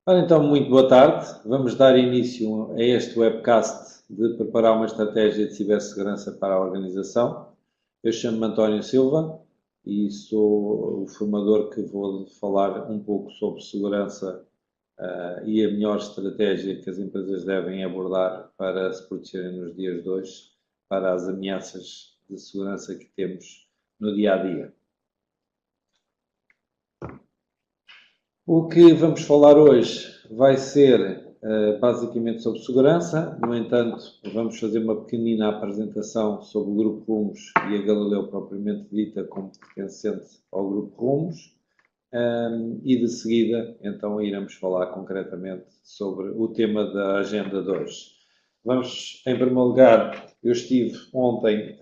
Ora, então, muito boa tarde. Vamos dar início a este webcast de preparar uma estratégia de cibersegurança para a organização. Eu chamo-me António Silva e sou o formador que vou falar um pouco sobre segurança e a melhor estratégia que as empresas devem abordar para se protegerem nos dias de hoje para as ameaças de segurança que temos no dia a dia. O que vamos falar hoje vai ser basicamente sobre segurança. No entanto, vamos fazer uma pequenina apresentação sobre o Grupo Rumos e a Galileu propriamente dita como pertencente ao Grupo Rumos. E de seguida, então, iremos falar concretamente sobre o tema da agenda de hoje. Vamos, em primeiro lugar, eu estive ontem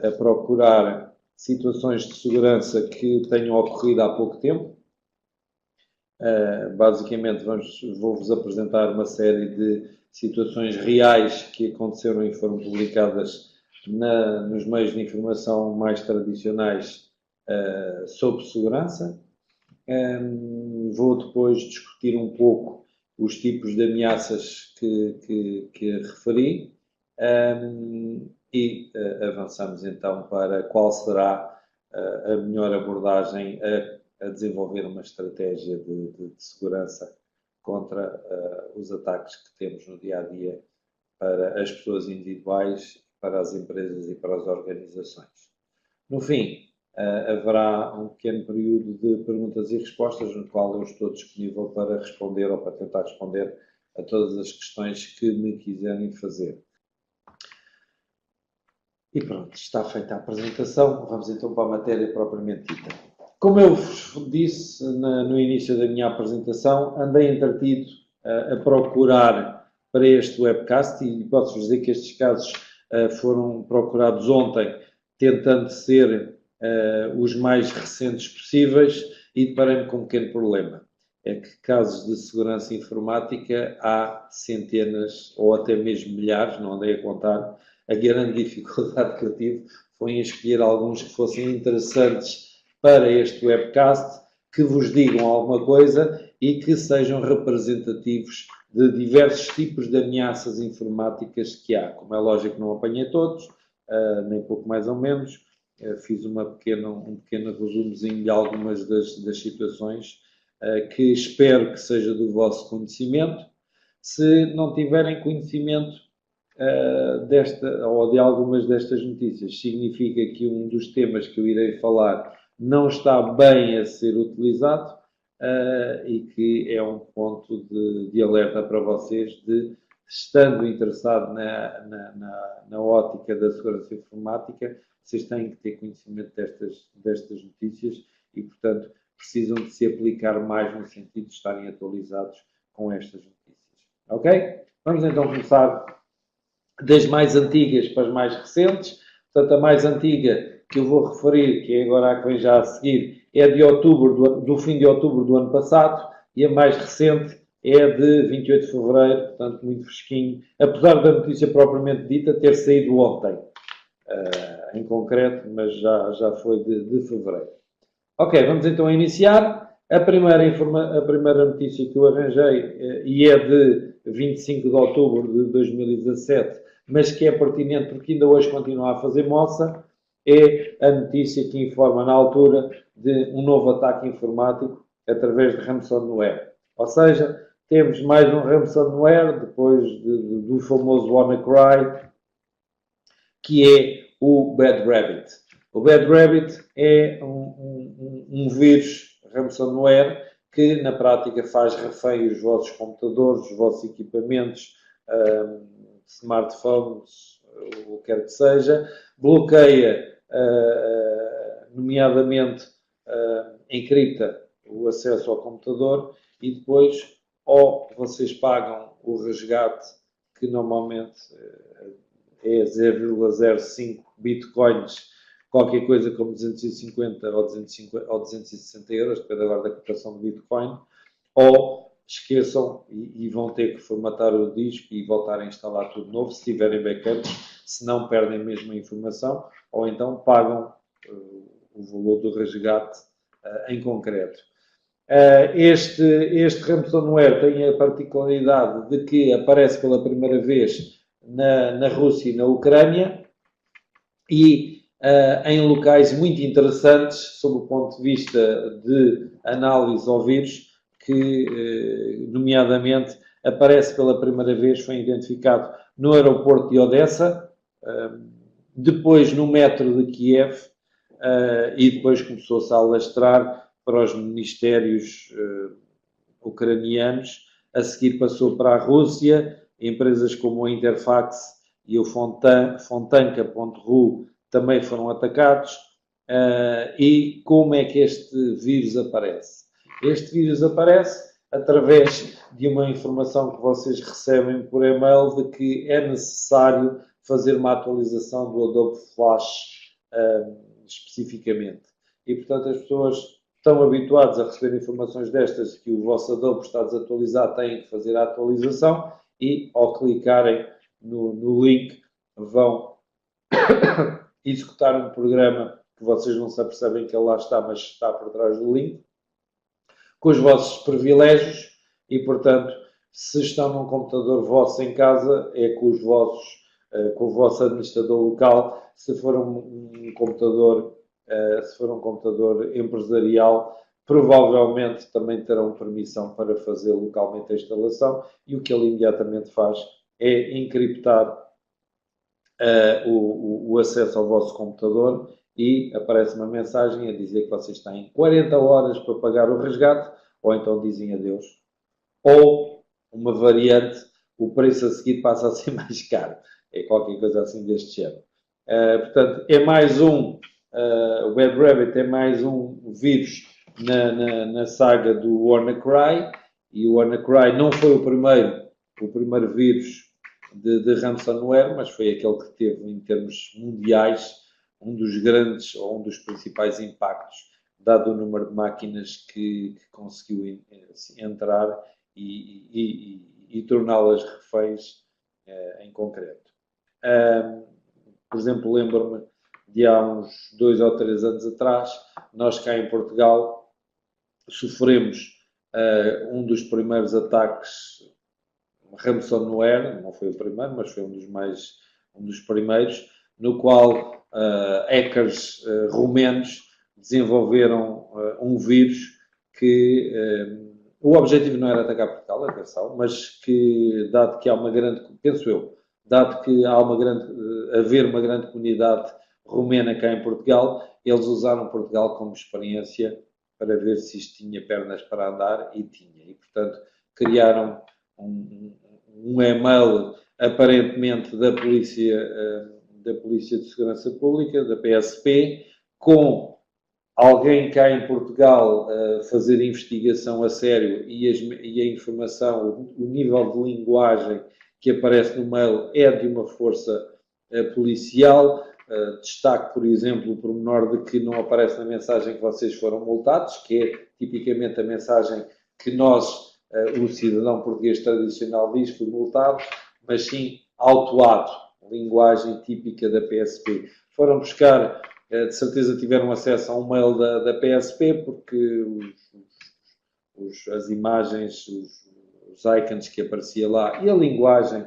a procurar situações de segurança que tenham ocorrido há pouco tempo. Basicamente, vou-vos apresentar uma série de situações reais que aconteceram e foram publicadas nos meios de informação mais tradicionais sobre segurança. Vou depois discutir um pouco os tipos de ameaças que referi e avançamos então para qual será a melhor abordagem a desenvolver uma estratégia de segurança contra os ataques que temos no dia a dia para as pessoas individuais, para as empresas e para as organizações. No fim, haverá um pequeno período de perguntas e respostas no qual eu estou disponível para responder ou para tentar responder a todas as questões que me quiserem fazer. E pronto, está feita a apresentação. Vamos então para a matéria propriamente dita. Como eu vos disse no início da minha apresentação, andei entretido a procurar para este webcast e posso-vos dizer que estes casos foram procurados ontem, tentando ser os mais recentes possíveis e deparei-me com um pequeno problema. É que casos de segurança informática há centenas ou até mesmo milhares, não andei a contar. A grande dificuldade que eu tive foi em escolher alguns que fossem interessantes para este webcast, que vos digam alguma coisa e que sejam representativos de diversos tipos de ameaças informáticas que há. Como é lógico, não apanhei todos, nem pouco mais ou menos. Fiz um pequeno resumozinho de algumas das situações que espero que seja do vosso conhecimento. Se não tiverem conhecimento ou de algumas destas notícias, significa que um dos temas que eu irei falar não está bem a ser utilizado e que é um ponto de alerta para vocês de, estando interessado na ótica da segurança informática, vocês têm que ter conhecimento destas notícias e, portanto, precisam de se aplicar mais no sentido de estarem atualizados com estas notícias. Ok? Vamos então começar das mais antigas para as mais recentes. Portanto, a mais antiga que eu vou referir, que é agora a que vem já a seguir, é de outubro, do fim de outubro do ano passado, e a mais recente é de 28 de fevereiro, portanto, muito fresquinho, apesar da notícia propriamente dita ter saído ontem, em concreto, mas já foi de fevereiro. Ok, vamos então iniciar. A primeira notícia que eu arranjei, e é de 25 de outubro de 2017, mas que é pertinente porque ainda hoje continua a fazer moça, é a notícia que informa na altura de um novo ataque informático através de ransomware. Ou seja, temos mais um ransomware, depois do famoso WannaCry, que é o Bad Rabbit. O Bad Rabbit é um vírus ransomware que, na prática, faz refém os vossos computadores, os vossos equipamentos, smartphones, o que quer que seja, bloqueia, nomeadamente, encripta o acesso ao computador e depois ou vocês pagam o resgate, que normalmente é 0,05 bitcoins, qualquer coisa como 250 ou 260 euros, depende agora da cotação do bitcoin, ou esqueçam e vão ter que formatar o disco e voltar a instalar tudo novo, se tiverem backups, se não perdem mesmo a informação, ou então pagam o valor do resgate em concreto. Este ransomware tem a particularidade de que aparece pela primeira vez na Rússia e na Ucrânia e em locais muito interessantes, sob o ponto de vista de análise ao vírus, que, nomeadamente, aparece pela primeira vez, foi identificado no aeroporto de Odessa, depois no metro de Kiev, e depois começou-se a alastrar para os ministérios ucranianos. A seguir passou para a Rússia, empresas como a Interfax e o Fontanka.ru também foram atacados. E como é que este vírus aparece? Este vírus aparece através de uma informação que vocês recebem por e-mail de que é necessário fazer uma atualização do Adobe Flash especificamente. E, portanto, as pessoas estão habituadas a receber informações destas que o vosso Adobe está desatualizado, têm que fazer a atualização e, ao clicarem no link, vão executar um programa que vocês não se apercebem que ele lá está, mas está por trás do link, com os vossos privilégios e, portanto, se estão num computador vosso em casa, é com os vossos, com o vosso administrador local. Se for um computador empresarial, provavelmente também terão permissão para fazer localmente a instalação, e o que ele imediatamente faz é encriptar o acesso ao vosso computador e aparece uma mensagem a dizer que vocês têm 40 horas para pagar o resgate, ou então dizem adeus. Ou, uma variante, o preço a seguir passa a ser mais caro. É qualquer coisa assim deste género. Portanto, é mais um, o Bad Rabbit é mais um vírus na saga do WannaCry, e o WannaCry não foi o primeiro vírus de ransomware, mas foi aquele que teve, em termos mundiais, um dos grandes ou um dos principais impactos, dado o número de máquinas que conseguiu entrar e torná-las reféns em concreto. Por exemplo, lembro-me de há uns 2 ou 3 anos atrás, nós cá em Portugal sofremos um dos primeiros ataques ransomware, não foi o primeiro, mas foi um dos primeiros, no qual hackers romenos desenvolveram um vírus que o objetivo não era atacar Portugal, atenção, mas que, dado que há uma grande, penso eu, dado que há haver uma grande comunidade romena cá em Portugal, eles usaram Portugal como experiência para ver se isto tinha pernas para andar, e tinha. E, portanto, criaram um e-mail aparentemente da Polícia de Segurança Pública, da PSP, com alguém cá em Portugal fazer investigação a sério, e a informação, o nível de linguagem que aparece no mail é de uma força policial. Destaque, por exemplo, o pormenor de que não aparece na mensagem que vocês foram multados, que é tipicamente a mensagem que nós, o cidadão português tradicional, diz: fui multado, mas sim autuado, linguagem típica da PSP. Foram buscar, de certeza tiveram acesso a um mail da PSP, porque as imagens, os icons que aparecia lá e a linguagem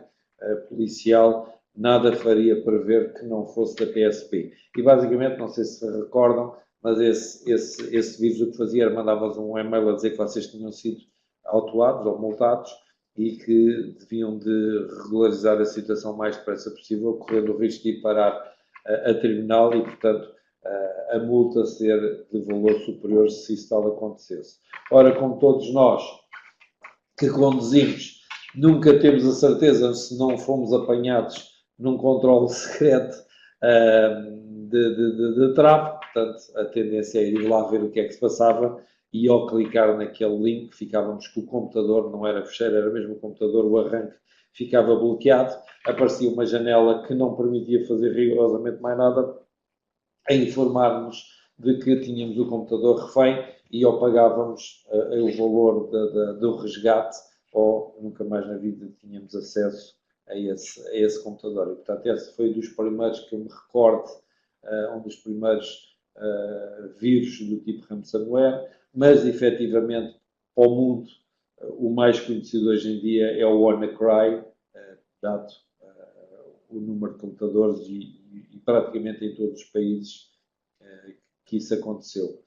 policial nada faria prever que não fosse da PSP. E basicamente, não sei se se recordam, mas esse vírus o que fazia era mandar-vos um e-mail a dizer que vocês tinham sido autuados ou multados e que deviam de regularizar a situação o mais depressa possível, correndo o risco de ir parar a tribunal e, portanto, a multa ser de valor superior se isso tal acontecesse. Ora, como todos nós que conduzimos nunca temos a certeza se não fomos apanhados num controle secreto de tráfego, portanto, a tendência é ir lá ver o que é que se passava, e ao clicar naquele link ficávamos com o computador, não era fecheiro, era mesmo o computador, o arranque ficava bloqueado, aparecia uma janela que não permitia fazer rigorosamente mais nada, a informar-nos de que tínhamos o computador refém, e ou pagávamos o valor do resgate, ou nunca mais na vida tínhamos acesso a esse computador. E, portanto, esse foi dos primeiros que eu me recordo, um dos primeiros vírus do tipo ransomware. mas efetivamente para o mundo o mais conhecido hoje em dia é o WannaCry, dado o número de computadores e praticamente em todos os países que isso aconteceu.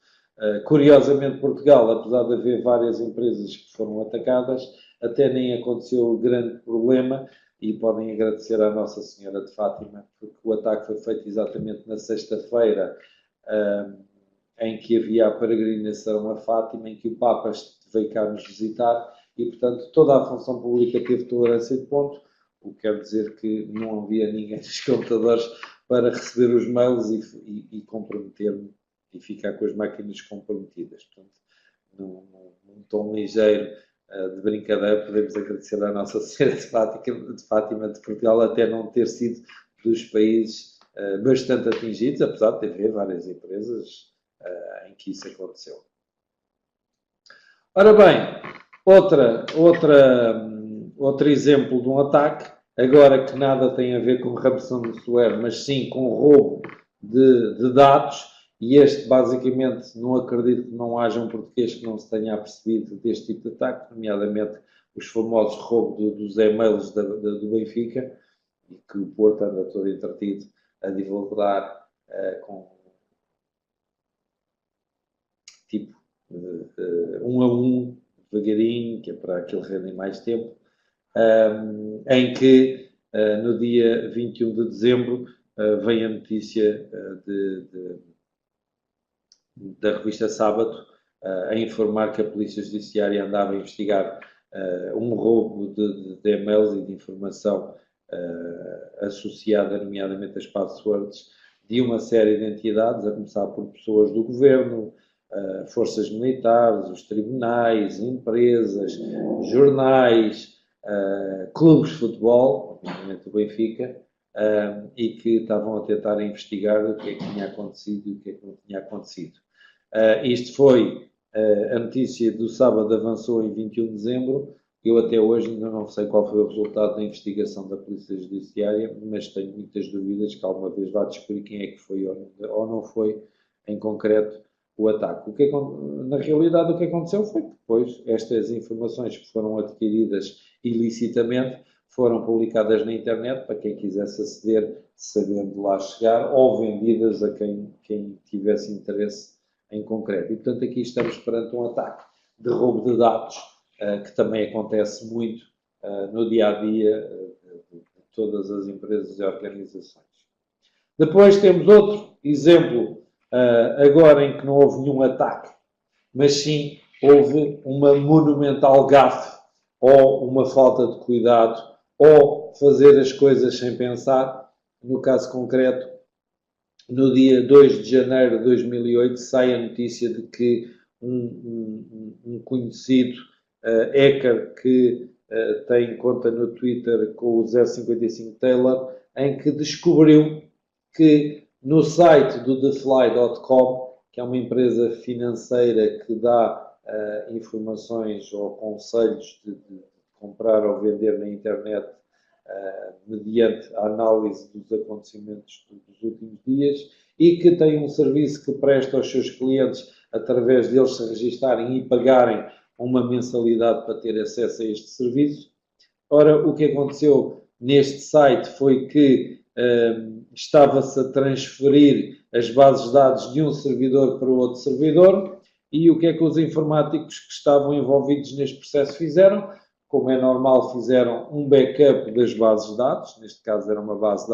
Curiosamente, Portugal, apesar de haver várias empresas que foram atacadas, até nem aconteceu grande problema e podem agradecer à Nossa Senhora de Fátima, porque o ataque foi feito exatamente na sexta-feira, em que havia a peregrinação a Fátima, em que o Papa veio cá nos visitar e, portanto, toda a função pública teve tolerância de ponto, o que quer dizer que não havia ninguém nos computadores para receber os mails e comprometer-me e ficar com as máquinas comprometidas. Portanto, num tom ligeiro de brincadeira, podemos agradecer à Nossa Senhora de Fátima de Portugal até não ter sido dos países bastante atingidos, apesar de haver várias empresas em que isso aconteceu. Ora bem, outro exemplo de um ataque, agora que nada tem a ver com ransomware, mas sim com roubo de dados, e este basicamente não acredito que não haja um português que não se tenha apercebido deste tipo de ataque, nomeadamente os famosos roubos dos e-mails do Benfica, e que o Porto anda todo entretido a divulgar com tipo 1 a 1, devagarinho, que é para que ele renda mais tempo, em que no dia 21 de dezembro vem a notícia da revista Sábado a informar que a Polícia Judiciária andava a investigar um roubo de e-mails e de informação associada, nomeadamente às passwords, de uma série de entidades, a começar por pessoas do governo, forças militares, os tribunais, empresas, jornais, clubes de futebol, nomeadamente o Benfica, e que estavam a tentar investigar o que é que tinha acontecido e o que é que não tinha acontecido. Isto foi a notícia do sábado, avançou em 21 de dezembro. Eu até hoje ainda não sei qual foi o resultado da investigação da Polícia Judiciária, mas tenho muitas dúvidas que alguma vez vá descobrir quem é que foi ou não foi, em concreto, o ataque. Na realidade, o que aconteceu foi que depois estas informações que foram adquiridas ilicitamente foram publicadas na internet para quem quisesse aceder, sabendo lá chegar, ou vendidas a quem tivesse interesse em concreto. E, portanto, aqui estamos perante um ataque de roubo de dados, que também acontece muito no dia-a-dia de todas as empresas e organizações. Depois temos outro exemplo, agora em que não houve nenhum ataque, mas sim houve uma monumental gafe, ou uma falta de cuidado, ou fazer as coisas sem pensar. No caso concreto, no dia 2 de janeiro de 2008, sai a notícia de que um conhecido hacker que tem conta no Twitter com o 055 Taylor, em que descobriu que no site do TheFly.com, que é uma empresa financeira que dá informações ou conselhos de comprar ou vender na internet mediante a análise dos acontecimentos dos últimos dias, e que tem um serviço que presta aos seus clientes através deles se registarem e pagarem uma mensalidade para ter acesso a este serviço. Ora, o que aconteceu neste site foi que estava-se a transferir as bases de dados de um servidor para outro servidor, e o que é que os informáticos que estavam envolvidos neste processo fizeram? Como é normal, fizeram um backup das bases de dados, neste caso eram bases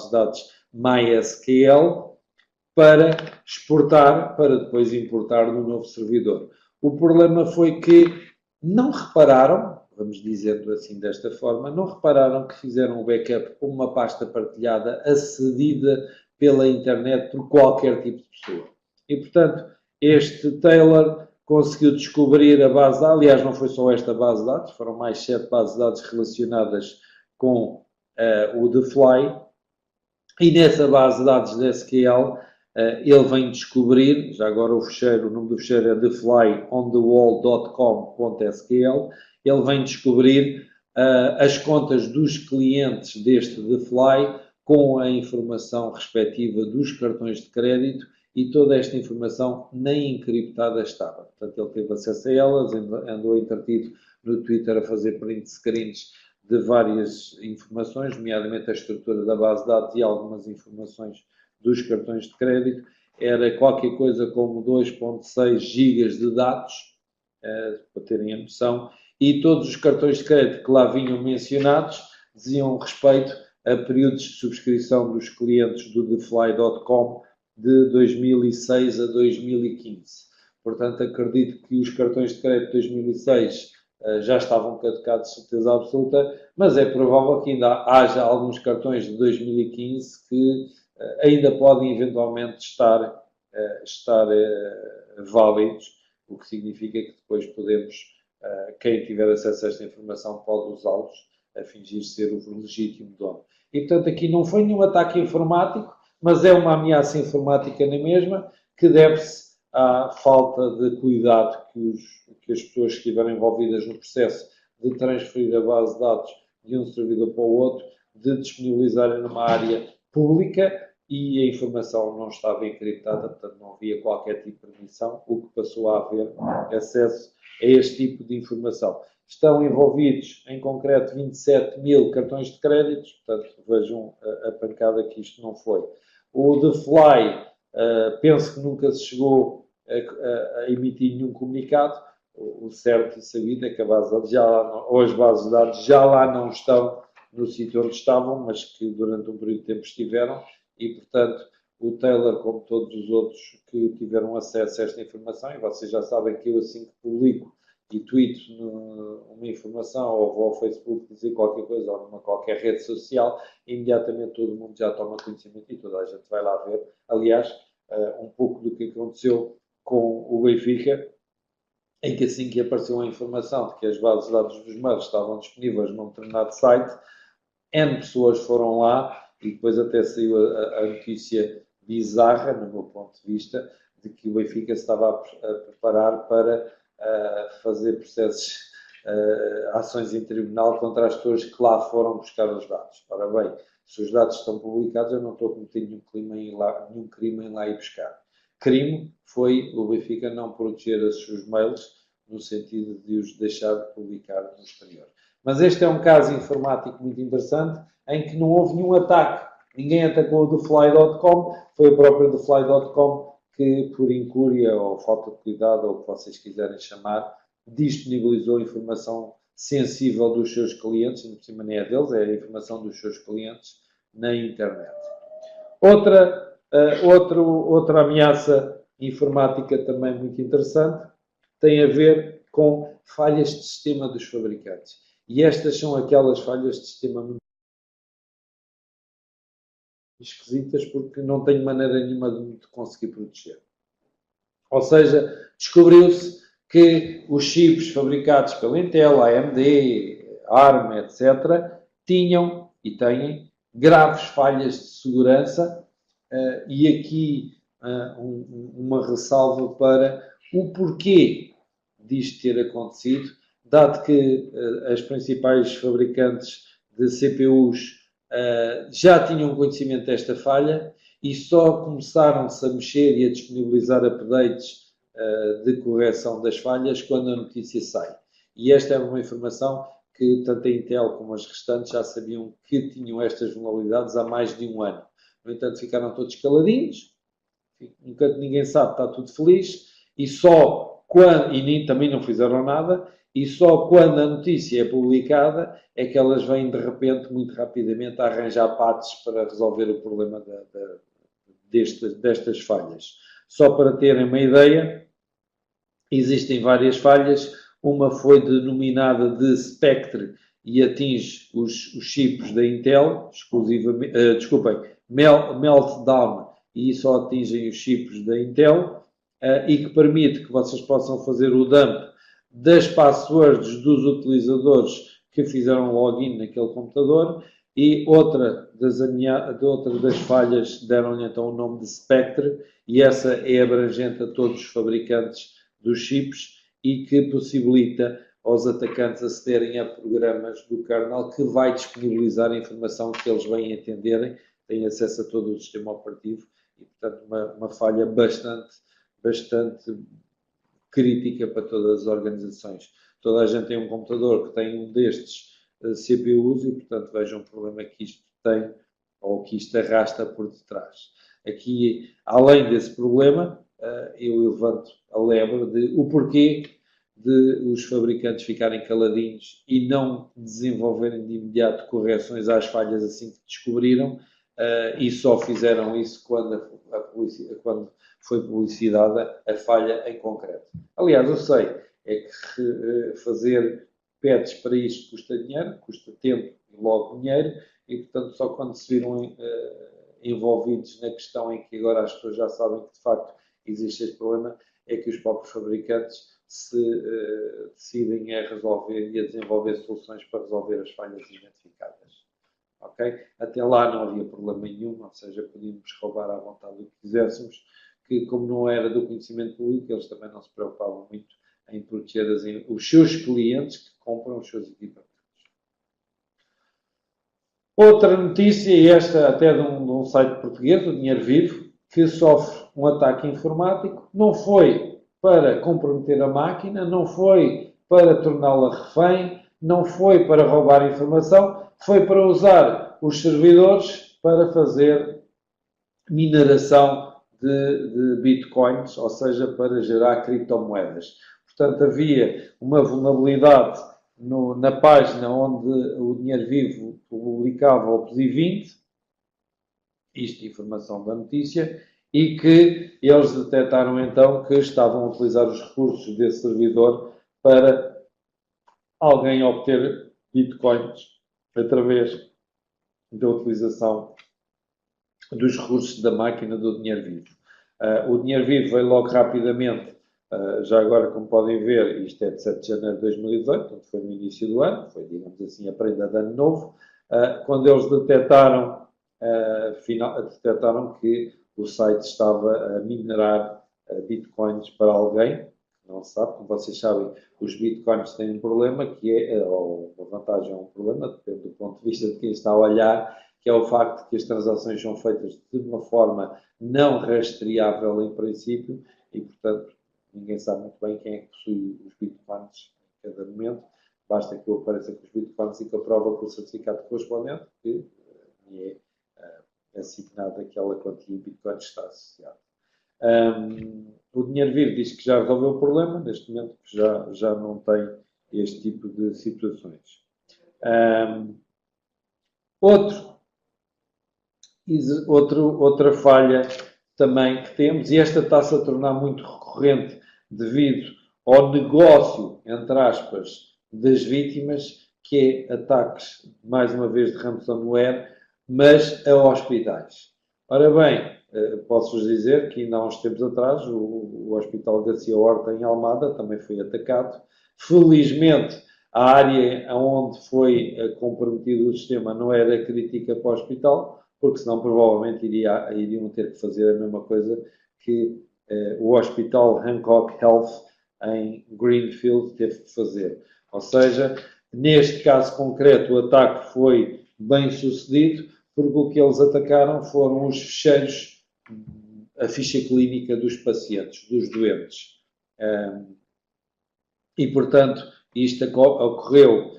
de dados MySQL, para exportar, para depois importar no novo servidor. O problema foi que não repararam, vamos dizendo assim desta forma, não repararam que fizeram o backup com uma pasta partilhada, acedida pela internet por qualquer tipo de pessoa. E, portanto, este Taylor conseguiu descobrir a base de dados, aliás, não foi só esta base de dados, foram mais 7 bases de dados relacionadas com o TheFly, e nessa base de dados de SQL, ele vem descobrir, já agora o nome do fecheiro é theflyonthewall.com.sql, ele vem descobrir as contas dos clientes deste TheFly com a informação respectiva dos cartões de crédito e toda esta informação nem encriptada estava. Portanto, ele teve acesso a elas, andou entretido no Twitter a fazer print screens de várias informações, nomeadamente a estrutura da base de dados e algumas informações dos cartões de crédito. Era qualquer coisa como 2,6 gigas de dados, para terem a noção, e todos os cartões de crédito que lá vinham mencionados diziam respeito a períodos de subscrição dos clientes do TheFly.com de 2006 a 2015. Portanto, acredito que os cartões de crédito de 2006 já estavam caducados de certeza absoluta, mas é provável que ainda haja alguns cartões de 2015 que ainda podem eventualmente estar válidos, o que significa que depois podemos, quem tiver acesso a esta informação pode usá-los a fingir ser o legítimo dono. E, portanto, aqui não foi nenhum ataque informático, mas é uma ameaça informática na mesma, que deve-se à falta de cuidado que as pessoas que estiveram envolvidas no processo de transferir a base de dados de um servidor para o outro, de disponibilizarem numa área pública, e a informação não estava encriptada, portanto não havia qualquer tipo de permissão, o que passou a haver acesso a este tipo de informação. Estão envolvidos, em concreto, 27 mil cartões de créditos, portanto vejam a pancada que isto não foi. O TheFly, penso que nunca se chegou a emitir nenhum comunicado. O certo e sabido é que as bases de dados já lá não estão no sítio onde estavam, mas que durante um período de tempo estiveram, e, portanto, o Taylor, como todos os outros que tiveram acesso a esta informação, e vocês já sabem que eu, assim que publico e tweeto uma informação, ou vou ao Facebook dizer qualquer coisa, ou numa qualquer rede social, imediatamente todo mundo já toma conhecimento e toda a gente vai lá ver. Aliás, um pouco do que aconteceu com o Benfica, em que assim que apareceu a informação de que as bases de dados dos mails estavam disponíveis num determinado site, N pessoas foram lá, e depois até saiu a notícia bizarra, no meu ponto de vista, de que o Benfica se estava a preparar para fazer processos, ações em tribunal contra as pessoas que lá foram buscar os dados. Ora bem, se os dados estão publicados, eu não estou a cometer nenhum crime em lá ir buscar. Crime foi o Benfica não proteger os seus mails, no sentido de os deixar de publicar no exterior. Mas este é um caso informático muito interessante, em que não houve nenhum ataque. Ninguém atacou o TheFly.com, foi o próprio TheFly.com que, por incúria ou falta de cuidado, ou o que vocês quiserem chamar, disponibilizou informação sensível dos seus clientes, e por cima nem é deles, é a informação dos seus clientes na internet. Outra ameaça informática também muito interessante tem a ver com falhas de sistema dos fabricantes. E estas são aquelas falhas de sistema muito esquisitas, porque não tenho maneira nenhuma de conseguir proteger. Ou seja, descobriu-se que os chips fabricados pela Intel, AMD, ARM, etc., tinham e têm graves falhas de segurança, e aqui uma ressalva para o porquê disto ter acontecido, dado que as principais fabricantes de CPUs já tinham conhecimento desta falha e só começaram-se a mexer e a disponibilizar updates de correção das falhas quando a notícia sai. E esta é uma informação que tanto a Intel como as restantes já sabiam que tinham estas vulnerabilidades há mais de um ano. No entanto, ficaram todos caladinhos, enquanto ninguém sabe, está tudo feliz, e só quando, e também não fizeram nada, e só quando a notícia é publicada é que elas vêm de repente, muito rapidamente, a arranjar patches para resolver o problema destas falhas. Só para terem uma ideia, existem várias falhas. Uma foi denominada de Spectre e atinge os chips da Intel, exclusivamente, Meltdown, e só atingem os chips da Intel, e que permite que vocês possam fazer o dump das passwords dos utilizadores que fizeram login naquele computador. E outra das falhas deram-lhe então o nome de Spectre, e essa é abrangente a todos os fabricantes dos chips e que possibilita aos atacantes acederem a programas do kernel que vai disponibilizar a informação que eles bem entenderem, têm acesso a todo o sistema operativo, e portanto uma falha bastante crítica para todas as organizações. Toda a gente tem um computador que tem um destes CPUs e, portanto, vejam o problema que isto tem ou que isto arrasta por detrás. Aqui, além desse problema, eu levanto a lebre de o porquê de os fabricantes ficarem caladinhos e não desenvolverem de imediato correções às falhas assim que descobriram, e só fizeram isso quando foi publicitada a falha em concreto. Aliás, eu sei, é que fazer patches para isto custa dinheiro, custa tempo e logo dinheiro, e portanto só quando se viram envolvidos na questão em que agora as pessoas já sabem que de facto existe este problema, é que os próprios fabricantes se decidem a resolver e a desenvolver soluções para resolver as falhas identificadas. Okay? Até lá não havia problema nenhum, ou seja, podíamos roubar à vontade o que quiséssemos, que como não era do conhecimento público, eles também não se preocupavam muito em proteger os seus clientes que compram os seus equipamentos. Outra notícia, e esta até de um site português, o Dinheiro Vivo, que sofre um ataque informático, não foi para comprometer a máquina, não foi para torná-la refém, não foi para roubar informação, foi para usar os servidores para fazer mineração de bitcoins, ou seja, para gerar criptomoedas. Portanto, havia uma vulnerabilidade na página onde o Dinheiro Vivo publicava o PSI 20, isto é informação da notícia, e que eles detectaram então que estavam a utilizar os recursos desse servidor para alguém obter bitcoins através da utilização dos recursos da máquina do Dinheiro Vivo. O Dinheiro Vivo veio logo rapidamente, já agora, como podem ver, isto é de 7 de janeiro de 2018, portanto foi no início do ano, foi, digamos assim, a prenda de ano novo, quando eles detectaram que o site estava a minerar bitcoins para alguém, não se sabe, como vocês sabem, os bitcoins têm um problema, que é, ou uma vantagem ou um problema, depende do ponto de vista de quem está a olhar, que é o facto de que as transações são feitas de uma forma não rastreável em princípio e, portanto, ninguém sabe muito bem quem é que possui os bitcoins em cada momento. Basta que eu apareça com os bitcoins e que eu prova com o certificado correspondente que me é assignado aquela quantia de bitcoins que está associada. O Dinheiro Vivo diz que já resolveu o problema, neste momento já não tem este tipo de situações. Outra falha também que temos, e esta está-se a tornar muito recorrente devido ao negócio, entre aspas, das vítimas, que é ataques, mais uma vez, de ransomware, mas a hospitais. Ora bem, posso-vos dizer que ainda há uns tempos atrás o Hospital Garcia Horta em Almada também foi atacado. Felizmente, a área onde foi comprometido o sistema não era crítica para o hospital, porque senão provavelmente iriam ter que fazer a mesma coisa que o Hospital Hancock Health em Greenfield teve que fazer. Ou seja, neste caso concreto, o ataque foi bem sucedido, porque o que eles atacaram foram os ficheiros, a ficha clínica dos pacientes, dos doentes. E, portanto, isto ocorreu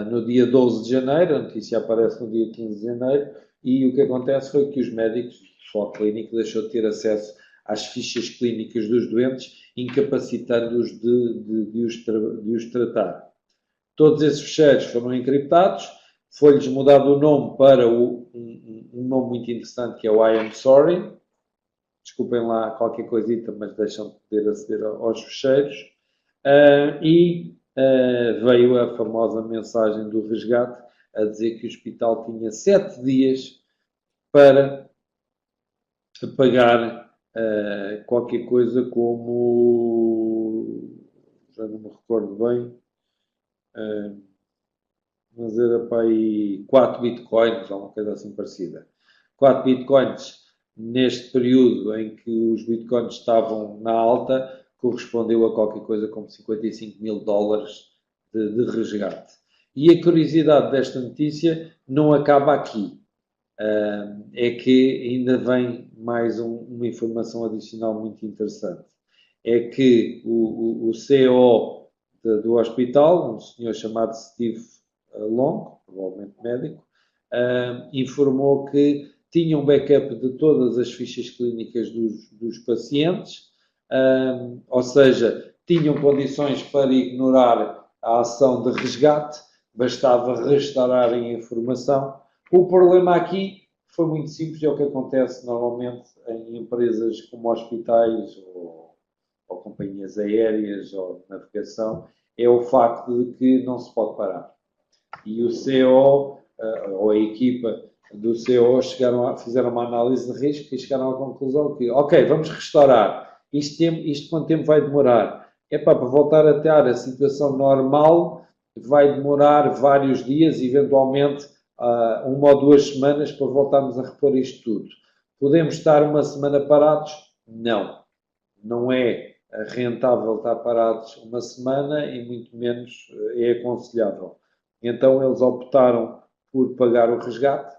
no dia 12 de janeiro, a notícia aparece no dia 15 de janeiro, e o que acontece foi que os médicos, o pessoal clínico, deixou de ter acesso às fichas clínicas dos doentes, incapacitando-os de os tratar. Todos esses ficheiros foram encriptados, foi-lhes mudado o nome para um nome muito interessante, que é o I Am Sorry. Desculpem lá qualquer coisita, mas deixam de poder aceder aos ficheiros. Veio a famosa mensagem do resgate a dizer que o hospital tinha 7 dias para pagar qualquer coisa como, já não me recordo bem, mas era para aí 4 bitcoins ou uma coisa assim parecida. 4 bitcoins neste período em que os bitcoins estavam na alta correspondeu a qualquer coisa como 55 mil dólares de resgate. E a curiosidade desta notícia não acaba aqui. é que ainda vem mais uma informação adicional muito interessante. É que o CEO do hospital, um senhor chamado Steve Long, provavelmente médico, informou que tinha um backup de todas as fichas clínicas dos pacientes, ou seja, tinham condições para ignorar a ação de resgate, bastava restaurarem a informação. O problema aqui foi muito simples, é o que acontece normalmente em empresas como hospitais ou companhias aéreas ou navegação, é o facto de que não se pode parar. E o CEO, ou a equipa do CEO, fizeram uma análise de risco e chegaram à conclusão que, ok, vamos restaurar. Isto quanto tempo vai demorar? Para voltar a ter a situação normal, vai demorar vários dias, eventualmente 1 ou 2 semanas, para voltarmos a repor isto tudo. Podemos estar uma semana parados? Não. Não é rentável estar parados uma semana e muito menos é aconselhável. Então eles optaram por pagar o resgate,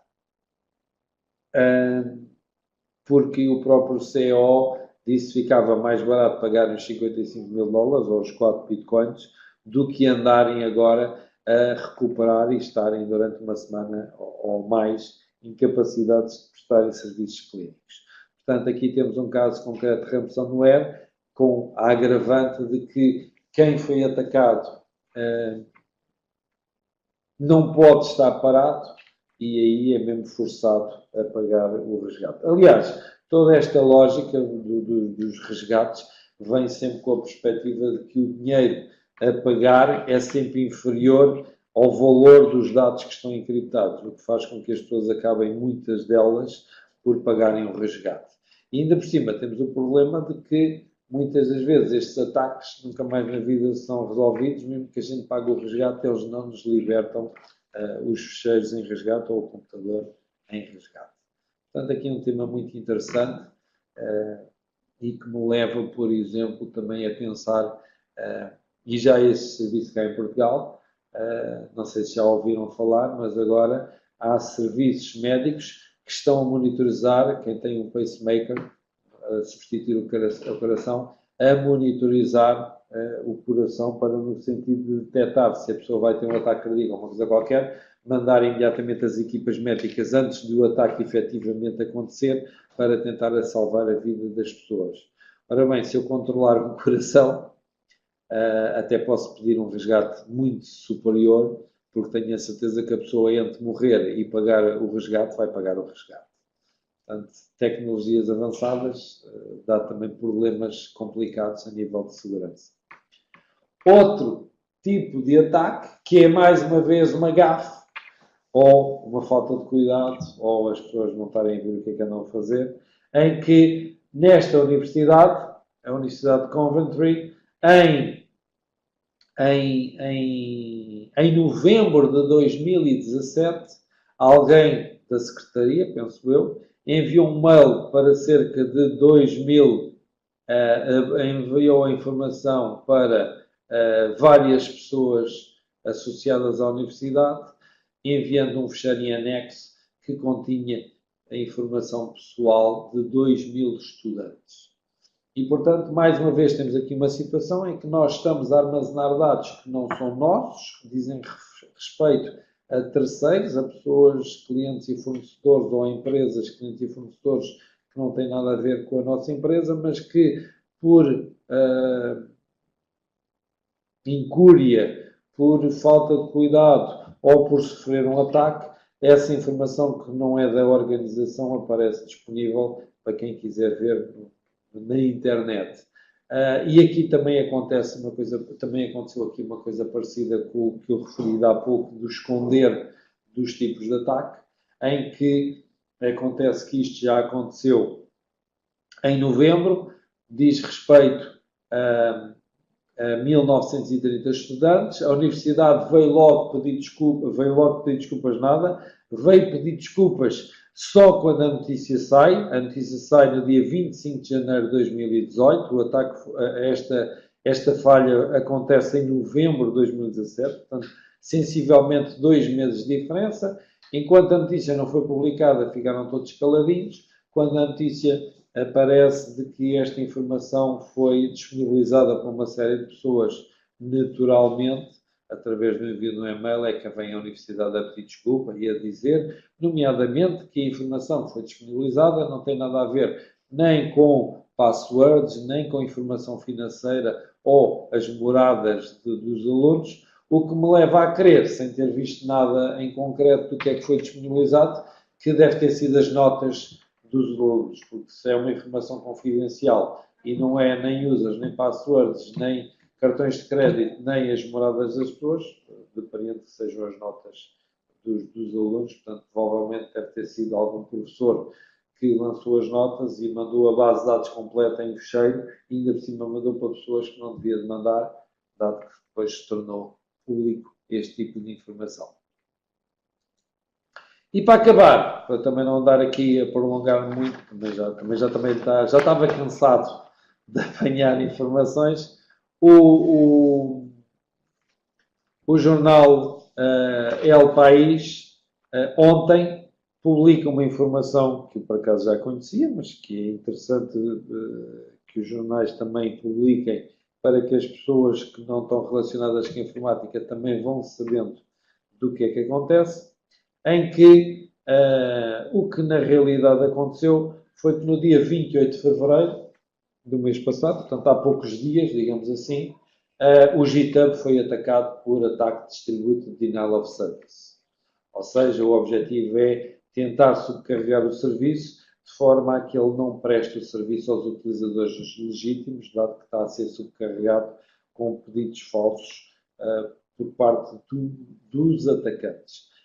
porque o próprio CEO disse que ficava mais barato pagar os $55.000 ou os 4 bitcoins do que andarem agora a recuperar e estarem durante uma semana ou mais incapacitados de prestarem serviços clínicos. Portanto, aqui temos um caso concreto de ransomware com a agravante de que quem foi atacado não pode estar parado e aí é mesmo forçado a pagar o resgate. Aliás, toda esta lógica dos resgates vem sempre com a perspectiva de que o dinheiro a pagar é sempre inferior ao valor dos dados que estão encriptados, o que faz com que as pessoas acabem, muitas delas, por pagarem o resgate. E ainda por cima temos o problema de que muitas das vezes estes ataques nunca mais na vida são resolvidos, mesmo que a gente pague o resgate, eles não nos libertam os fecheiros em resgate ou o computador em resgate. Portanto, aqui é um tema muito interessante e que me leva, por exemplo, também a pensar, e já esse serviço cá em Portugal, não sei se já ouviram falar, mas agora há serviços médicos que estão a monitorizar quem tem um pacemaker, a substituir o coração, a monitorizar o coração para, no sentido de detectar se a pessoa vai ter um ataque cardíaco ou uma coisa qualquer, mandar imediatamente as equipas médicas antes do ataque efetivamente acontecer para tentar salvar a vida das pessoas. Ora bem, se eu controlar o coração, até posso pedir um resgate muito superior, porque tenho a certeza que a pessoa, entre morrer e pagar o resgate, vai pagar o resgate. Portanto, tecnologias avançadas dá também problemas complicados a nível de segurança. Outro tipo de ataque, que é mais uma vez uma gafe, ou uma falta de cuidado, ou as pessoas não estarem a ver o que é que andam a fazer, em que nesta universidade, a Universidade de Coventry, em novembro de 2017, alguém da Secretaria, penso eu, enviou um mail para cerca de 2.000, enviou a informação para várias pessoas associadas à universidade, enviando um fecheiro em anexo que continha a informação pessoal de 2.000 estudantes. E, portanto, mais uma vez temos aqui uma situação em que nós estamos a armazenar dados que não são nossos, que dizem respeito a terceiros, a pessoas, clientes e fornecedores, ou a empresas, clientes e fornecedores, que não têm nada a ver com a nossa empresa, mas que, por incúria, por falta de cuidado ou por sofrer um ataque, essa informação que não é da organização aparece disponível para quem quiser ver na internet. E aqui também acontece uma coisa, também aconteceu aqui uma coisa parecida com o que eu referi há pouco, do esconder dos tipos de ataque, em que acontece que isto já aconteceu em novembro, diz respeito a 1930 estudantes, a universidade veio logo pedir desculpas nada, veio pedir desculpas só quando a notícia sai no dia 25 de janeiro de 2018, o ataque, esta falha acontece em novembro de 2017, portanto, sensivelmente 2 meses de diferença, Enquanto a notícia não foi publicada, ficaram todos caladinhos. Quando a notícia aparece de que esta informação foi disponibilizada por uma série de pessoas naturalmente, através do envio de um e-mail, é que vem a Universidade a pedir desculpa e a dizer, nomeadamente, que a informação que foi disponibilizada não tem nada a ver nem com passwords, nem com informação financeira ou as moradas dos alunos, o que me leva a crer, sem ter visto nada em concreto do que é que foi disponibilizado, que deve ter sido as notas dos alunos, porque se é uma informação confidencial e não é nem users, nem passwords, nem cartões de crédito, nem as moradas das pessoas, dependendo que sejam as notas dos alunos, portanto, provavelmente deve ter sido algum professor que lançou as notas e mandou a base de dados completa em fecheiro e ainda por cima mandou para pessoas que não devia de mandar, dado que depois se tornou público este tipo de informação. E para acabar, para também não andar aqui a prolongar muito, já estava cansado de apanhar informações, o jornal El País ontem publica uma informação que eu por acaso já conhecia, mas que é interessante que os jornais também publiquem para que as pessoas que não estão relacionadas com a informática também vão sabendo do que é que acontece, em que o que na realidade aconteceu foi que no dia 28 de fevereiro do mês passado, portanto há poucos dias, digamos assim, o GitHub foi atacado por ataque distributed denial of service. Ou seja, o objetivo é tentar subcarregar o serviço de forma a que ele não preste o serviço aos utilizadores legítimos, dado que está a ser subcarregado com pedidos falsos por parte dos atacantes.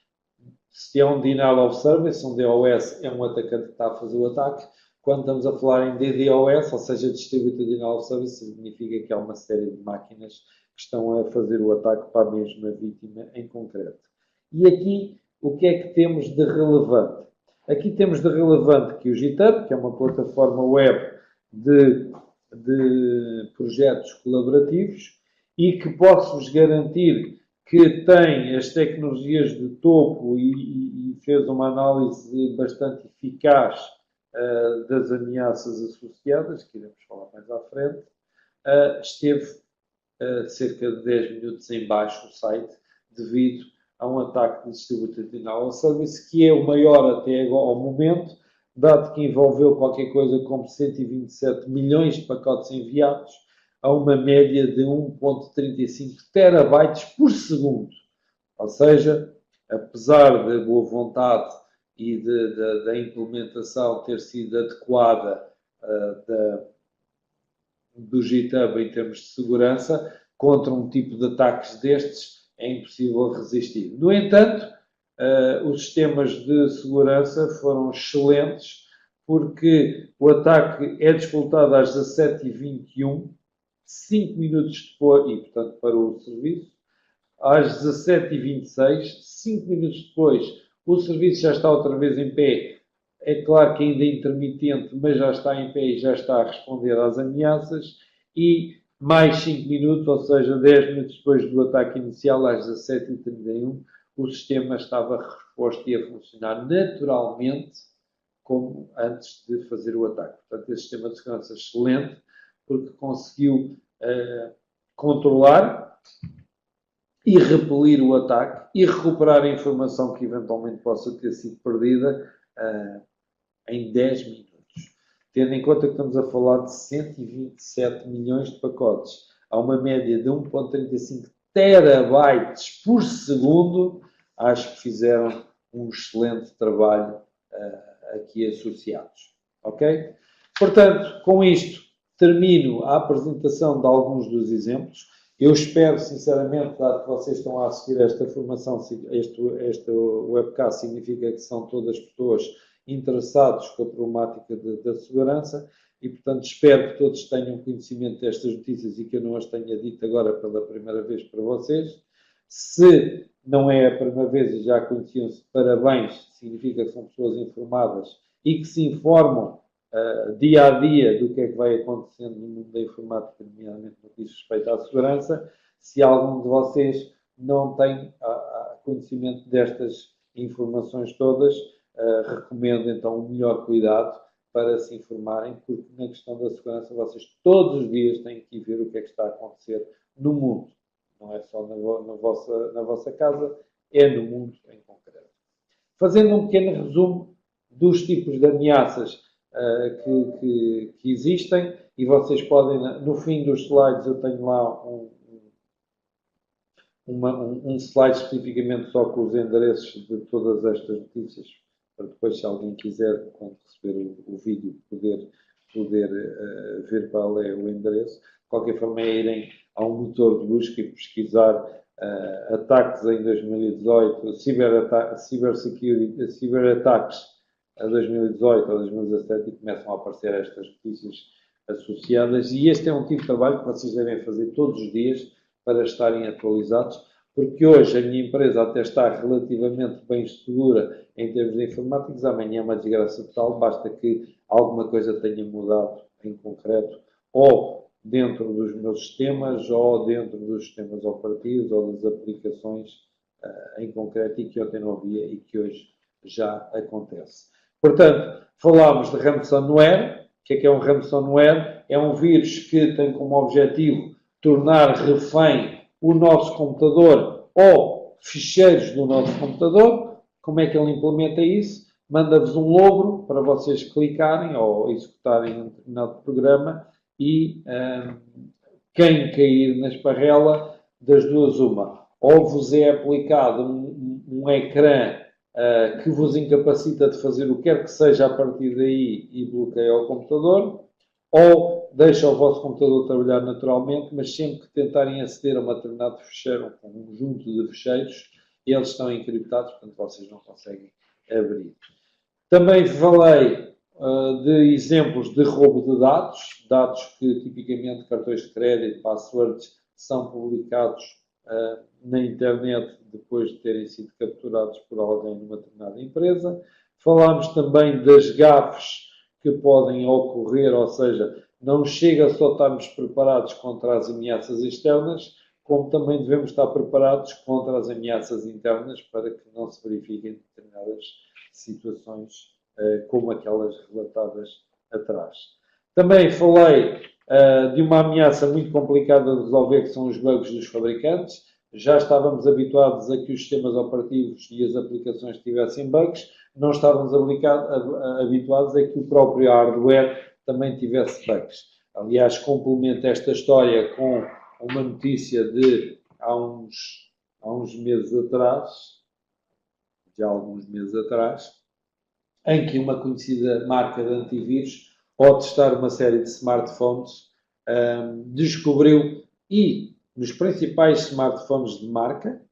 Se é um denial of service, um DOS, é um atacante que está a fazer o ataque. Quando estamos a falar em DDoS, ou seja, Distributed Denial of Service, significa que há uma série de máquinas que estão a fazer o ataque para a mesma vítima em concreto. E aqui, o que é que temos de relevante? Aqui temos de relevante que o GitHub, que é uma plataforma web de projetos colaborativos e que posso-vos garantir que tem as tecnologias de topo e fez uma análise bastante eficaz das ameaças associadas, que iremos falar mais à frente, esteve cerca de 10 minutos em baixo o site, devido a um ataque de Distributed Denial of Service, que é o maior até agora, ao momento, dado que envolveu qualquer coisa como 127 milhões de pacotes enviados, a uma média de 1,35 terabytes por segundo. Ou seja, apesar da boa vontade e da implementação ter sido adequada do GitHub em termos de segurança, contra um tipo de ataques destes é impossível resistir. No entanto, os sistemas de segurança foram excelentes, porque o ataque é disputado às 17h21, 5 minutos depois, e portanto parou o serviço, às 17h26, 5 minutos depois, o serviço já está outra vez em pé. É claro que ainda é intermitente, mas já está em pé e já está a responder às ameaças. E mais 5 minutos, ou seja, 10 minutos depois do ataque inicial, às 17h31, o sistema estava reposto e a funcionar naturalmente, como antes de fazer o ataque. Portanto, esse sistema de segurança é excelente, porque conseguiu controlar e repelir o ataque e recuperar a informação que eventualmente possa ter sido perdida em 10 minutos. Tendo em conta que estamos a falar de 127 milhões de pacotes, a uma média de 1,35 terabytes por segundo, acho que fizeram um excelente trabalho aqui associados. Ok? Portanto, com isto, termino a apresentação de alguns dos exemplos. Eu espero, sinceramente, dado que vocês estão a assistir a esta formação, este webcast significa que são todas pessoas interessados com a problemática da segurança e, portanto, espero que todos tenham conhecimento destas notícias e que eu não as tenha dito agora pela primeira vez para vocês. Se não é a primeira vez e já conheciam-se, parabéns, significa que são pessoas informadas e que se informam dia a dia do que é que vai acontecendo no mundo da informática, nomeadamente no que diz respeito à segurança. Se algum de vocês não tem conhecimento destas informações todas, recomendo então o melhor cuidado para se informarem, porque na questão da segurança vocês todos os dias têm que ver o que é que está a acontecer no mundo. Não é só na vossa casa, é no mundo em concreto. Fazendo um pequeno resumo dos tipos de ameaças que existem, e vocês podem, no fim dos slides, eu tenho lá um slide especificamente só com os endereços de todas estas notícias, para depois, se alguém quiser, quando receber o vídeo, poder ver qual é o endereço. De qualquer forma, é irem a um motor de busca e pesquisar ataques em 2018, ciberataques a 2018 ou 2017 e começam a aparecer estas notícias associadas. E este é um tipo de trabalho que vocês devem fazer todos os dias para estarem atualizados, porque hoje a minha empresa até está relativamente bem segura em termos de informáticos, amanhã é uma desgraça total, basta que alguma coisa tenha mudado em concreto, ou dentro dos meus sistemas, ou dentro dos sistemas operativos, ou das aplicações em concreto, e que ontem não havia e que hoje já acontece. Portanto, falámos de ransomware. O que é um ransomware? É um vírus que tem como objetivo tornar refém o nosso computador ou ficheiros do nosso computador. Como é que ele implementa isso? Manda-vos um logro para vocês clicarem ou executarem um determinado programa e quem cair na esparrela, das duas uma. Ou vos é aplicado um ecrã que vos incapacita de fazer o que quer que seja a partir daí e bloqueia o computador, ou deixa o vosso computador trabalhar naturalmente, mas sempre que tentarem aceder a um determinado ficheiro, um conjunto de ficheiros, eles estão encriptados, portanto vocês não conseguem abrir. Também falei de exemplos de roubo de dados, dados que tipicamente cartões de crédito, passwords, são publicados na internet depois de terem sido capturados por alguém numa determinada empresa. Falámos também das gafes que podem ocorrer, ou seja, não chega só estarmos preparados contra as ameaças externas, como também devemos estar preparados contra as ameaças internas para que não se verifiquem determinadas situações como aquelas relatadas atrás. Também falei de uma ameaça muito complicada de resolver, que são os bugs dos fabricantes. Já estávamos habituados a que os sistemas operativos e as aplicações tivessem bugs, não estávamos habituados a que o próprio hardware também tivesse bugs. Aliás, complemento esta história com uma notícia de há uns meses atrás, já há alguns meses atrás, em que uma conhecida marca de antivírus, ao testar uma série de smartphones, descobriu, e nos principais smartphones de marca,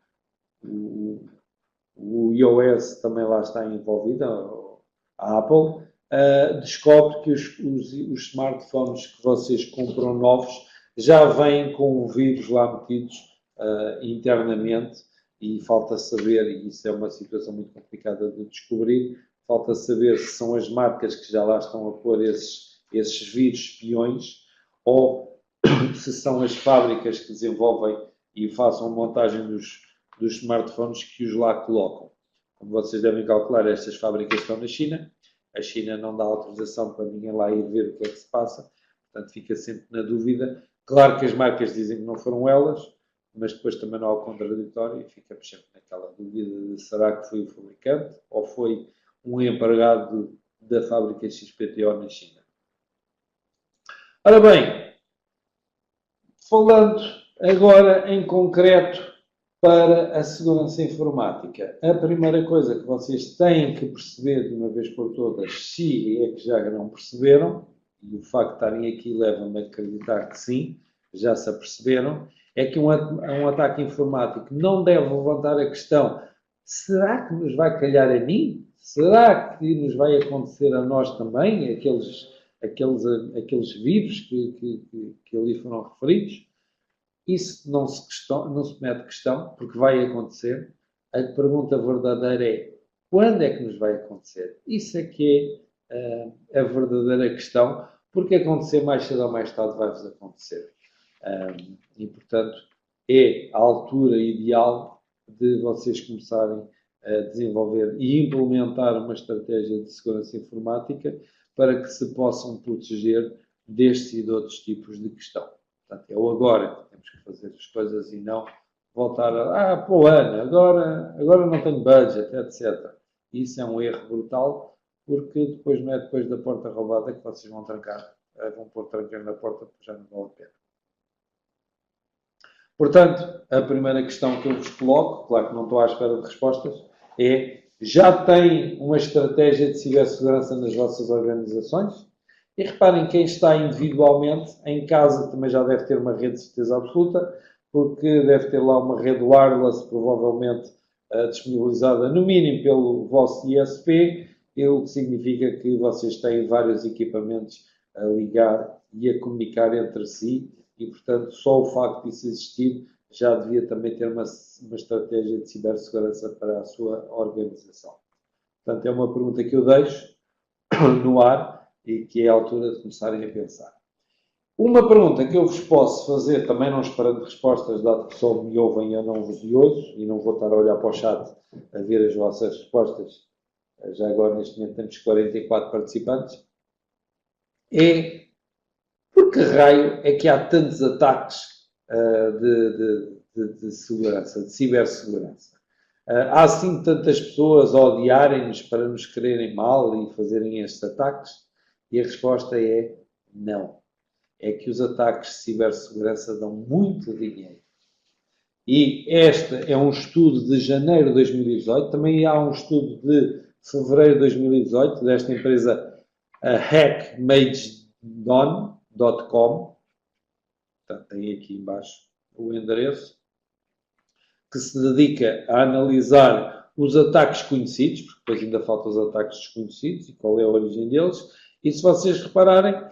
o iOS também lá está envolvido, a Apple, descobre que os smartphones que vocês compram novos já vêm com o vírus lá metidos internamente, e falta saber, e isso é uma situação muito complicada de descobrir, falta saber se são as marcas que já lá estão a pôr esses vírus espiões, ou se são as fábricas que desenvolvem e façam a montagem dos smartphones que os lá colocam. Como vocês devem calcular, estas fábricas estão na China. A China não dá autorização para ninguém lá ir ver o que é que se passa. Portanto, fica sempre na dúvida. Claro que as marcas dizem que não foram elas, mas depois também não há o contraditório e ficamos sempre naquela dúvida de será que foi o fabricante ou foi um empregado da fábrica XPTO na China. Ora bem, falando agora em concreto para a segurança informática, a primeira coisa que vocês têm que perceber de uma vez por todas, se é que já não perceberam, e o facto de estarem aqui leva-me a acreditar que sim, já se aperceberam, é que um ataque informático não deve levantar a questão: será que nos vai calhar a mim? Será que nos vai acontecer a nós também, aqueles vírus que ali foram referidos? Isso não se mete questão, porque vai acontecer. A pergunta verdadeira é: quando é que nos vai acontecer? Isso é que é a verdadeira questão, porque acontecer mais cedo ou mais tarde vai-vos acontecer. E, portanto, é a altura ideal de vocês começarem desenvolver e implementar uma estratégia de segurança informática para que se possam proteger destes e de outros tipos de questão. Portanto, é o agora que temos que fazer as coisas e não voltar para o ano, agora não tenho budget, etc. Isso é um erro brutal, porque depois não é depois da porta roubada que vocês vão trancar, vão pôr trancas na porta, porque já não vale a pena. Portanto, a primeira questão que eu vos coloco, claro que não estou à espera de respostas, é: já têm uma estratégia de cibersegurança nas vossas organizações? E reparem, quem está individualmente, em casa também já deve ter uma rede de certeza absoluta, porque deve ter lá uma rede wireless, provavelmente disponibilizada, no mínimo, pelo vosso ISP, o que significa que vocês têm vários equipamentos a ligar e a comunicar entre si, e, portanto, só o facto disso existir já devia também ter uma estratégia de cibersegurança para a sua organização. Portanto, é uma pergunta que eu deixo no ar e que é a altura de começarem a pensar. Uma pergunta que eu vos posso fazer, também não esperando respostas, dado que só me ouvem e eu não vos ouço, e não vou estar a olhar para o chat a ver as vossas respostas, já agora neste momento temos 44 participantes, é: por que raio é que há tantos ataques de segurança, de cibersegurança? Há assim tantas pessoas a odiarem-nos para nos quererem mal e fazerem estes ataques? E a resposta é não. É que os ataques de cibersegurança dão muito dinheiro. E este é um estudo de janeiro de 2018, também há um estudo de fevereiro de 2018, desta empresa hackmagedon.com. Portanto, tem aqui embaixo o endereço, que se dedica a analisar os ataques conhecidos, porque depois ainda faltam os ataques desconhecidos e qual é a origem deles. E se vocês repararem,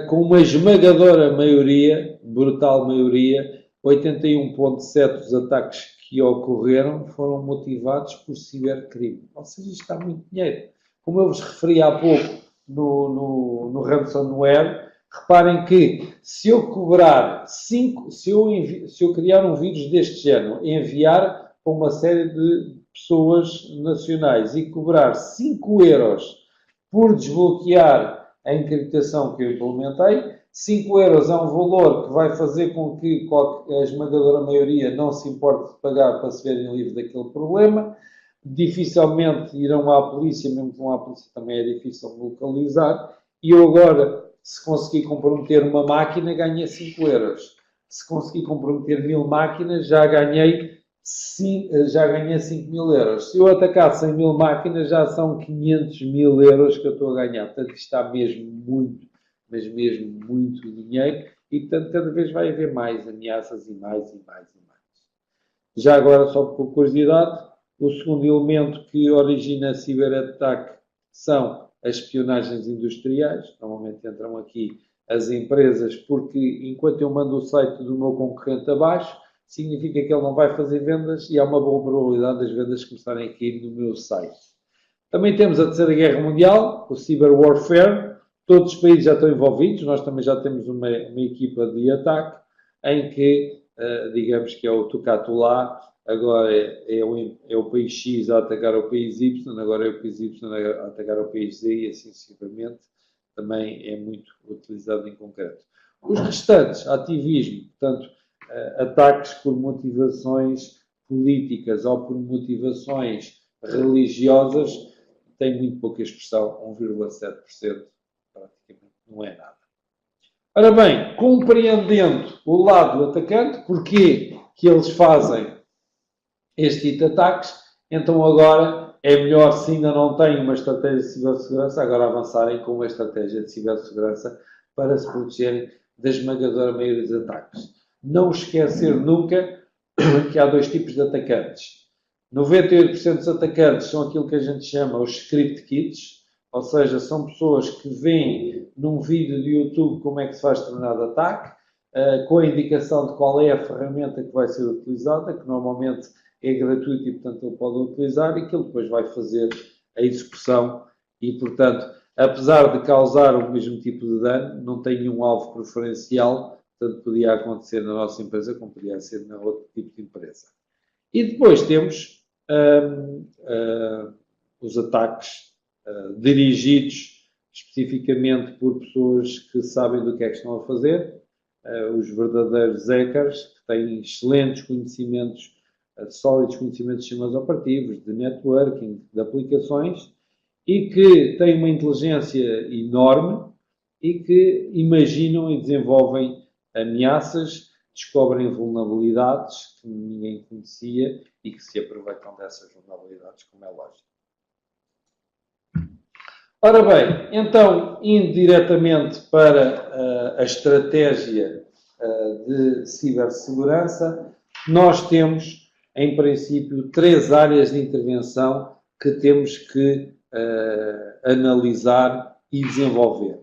com uma esmagadora maioria, brutal maioria, 81,7% dos ataques que ocorreram foram motivados por cibercrime. Ou seja, isto dá muito dinheiro. Como eu vos referi há pouco no ransomware, reparem que se eu cobrar se eu criar um vírus deste género, enviar para uma série de pessoas nacionais e cobrar 5 euros por desbloquear a encriptação que eu implementei, 5 euros é um valor que vai fazer com que a esmagadora maioria não se importe de pagar para se verem livre daquele problema. Dificilmente irão à polícia, mesmo que vão à polícia também é difícil localizar. E eu agora, se conseguir comprometer uma máquina, ganhei 5 euros. Se conseguir comprometer 1000 máquinas, já ganhei 5 mil euros. Se eu atacar 100 mil máquinas, já são 500 mil euros que eu estou a ganhar. Portanto, isto está mesmo muito, mas mesmo muito dinheiro. E, portanto, cada vez vai haver mais ameaças e mais e mais e mais. Já agora, só por curiosidade, o segundo elemento que origina ciberataque são as espionagens industriais. Normalmente entram aqui as empresas, porque enquanto eu mando o site do meu concorrente abaixo, significa que ele não vai fazer vendas e há uma boa probabilidade das vendas começarem a cair no meu site. Também temos a Terceira Guerra Mundial, o Cyber Warfare. Todos os países já estão envolvidos. Nós também já temos uma equipa de ataque em que, digamos que é o Tucatulá, agora é o país X a atacar o país Y, agora é o país Y a atacar o país Z e assim sucessivamente. Também é muito utilizado em concreto. Os restantes, ativismo, portanto, ataques por motivações políticas ou por motivações religiosas, tem muito pouca expressão, 1,7%, praticamente não é nada. Ora bem, compreendendo o lado do atacante, porque que eles fazem este tipo de ataques, então agora é melhor, se ainda não têm uma estratégia de cibersegurança, agora avançarem com uma estratégia de cibersegurança para se protegerem da esmagadora maioria dos ataques. Não esquecer nunca que há dois tipos de atacantes. 98% dos atacantes são aquilo que a gente chama os script kits, ou seja, são pessoas que veem num vídeo de YouTube como é que se faz determinado ataque, com a indicação de qual é a ferramenta que vai ser utilizada, que normalmente é gratuito e, portanto, ele pode utilizar, e que ele depois vai fazer a execução e, portanto, apesar de causar o mesmo tipo de dano, não tem nenhum alvo preferencial, portanto, podia acontecer na nossa empresa como podia ser na outro tipo de empresa. E depois temos os ataques dirigidos especificamente por pessoas que sabem do que é que estão a fazer, os verdadeiros hackers, que têm excelentes conhecimentos, sólidos conhecimentos de sistemas operativos, de networking, de aplicações, e que têm uma inteligência enorme e que imaginam e desenvolvem ameaças, descobrem vulnerabilidades que ninguém conhecia e que se aproveitam dessas vulnerabilidades, como é lógico. Ora bem, então, indo diretamente para a estratégia de cibersegurança, nós temos, em princípio, 3 áreas de intervenção que temos que analisar e desenvolver.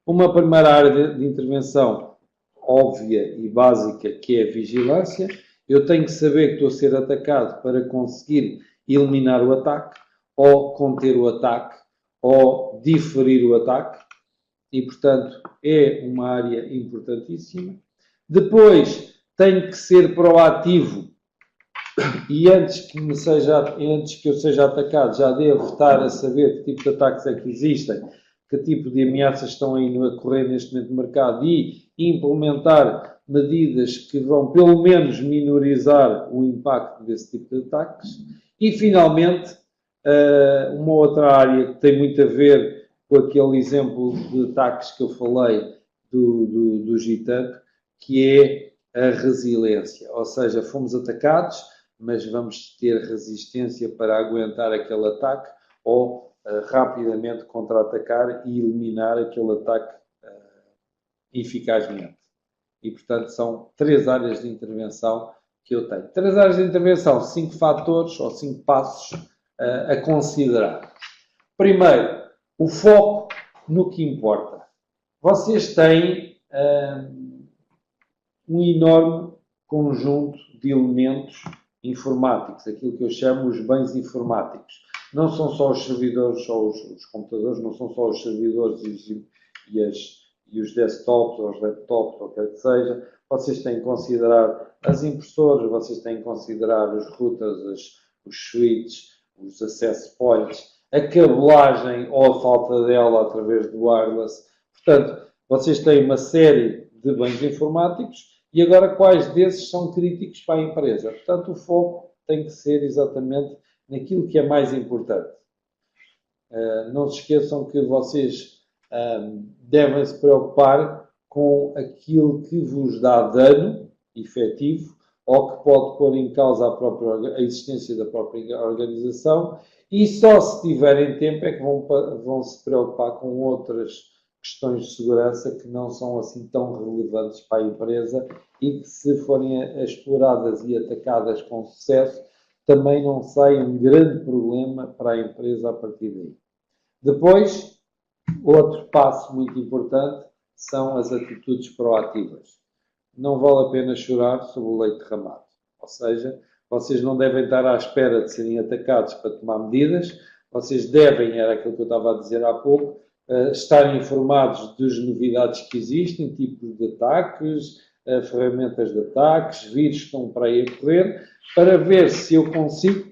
Uma primeira área de intervenção óbvia e básica, que é a vigilância. Eu tenho que saber que estou a ser atacado para conseguir eliminar o ataque, ou conter o ataque, ou diferir o ataque. E, portanto, é uma área importantíssima. Depois, tenho que ser proativo e antes que eu seja atacado, já devo estar a saber que tipo de ataques é que existem, que tipo de ameaças estão aí a correr neste momento no mercado e implementar medidas que vão pelo menos minorizar o impacto desse tipo de ataques. E finalmente, uma outra área que tem muito a ver com aquele exemplo de ataques que eu falei do GitHub, que é a resiliência. Ou seja, fomos atacados, mas vamos ter resistência para aguentar aquele ataque ou rapidamente contra-atacar e eliminar aquele ataque eficazmente. E, portanto, são 3 áreas de intervenção que eu tenho. 3 áreas de intervenção, 5 fatores ou 5 passos a considerar. Primeiro, o foco no que importa. Vocês têm um enorme conjunto de elementos informáticos, aquilo que eu chamo os bens informáticos. Não são só os servidores, só os computadores, não são só os servidores e os desktops ou os laptops, ou o que quer que seja. Vocês têm que considerar as impressoras, vocês têm que considerar os routers, os switches, os access points, a cabelagem ou a falta dela através do wireless. Portanto, vocês têm uma série de bens informáticos e agora quais desses são críticos para a empresa. Portanto, o foco tem que ser exatamente naquilo que é mais importante. Não se esqueçam que vocês devem se preocupar com aquilo que vos dá dano efetivo ou que pode pôr em causa a existência da própria organização e só se tiverem tempo é que vão se preocupar com outras questões de segurança que não são assim tão relevantes para a empresa e que, se forem exploradas e atacadas com sucesso, também não sai um grande problema para a empresa a partir daí. Depois, outro passo muito importante são as atitudes proativas. Não vale a pena chorar sobre o leite derramado. Ou seja, vocês não devem estar à espera de serem atacados para tomar medidas, vocês devem, era aquilo que eu estava a dizer há pouco, estarem informados das novidades que existem, tipos de ataques, ferramentas de ataques, vírus que estão para aí a correr, para ver se eu consigo,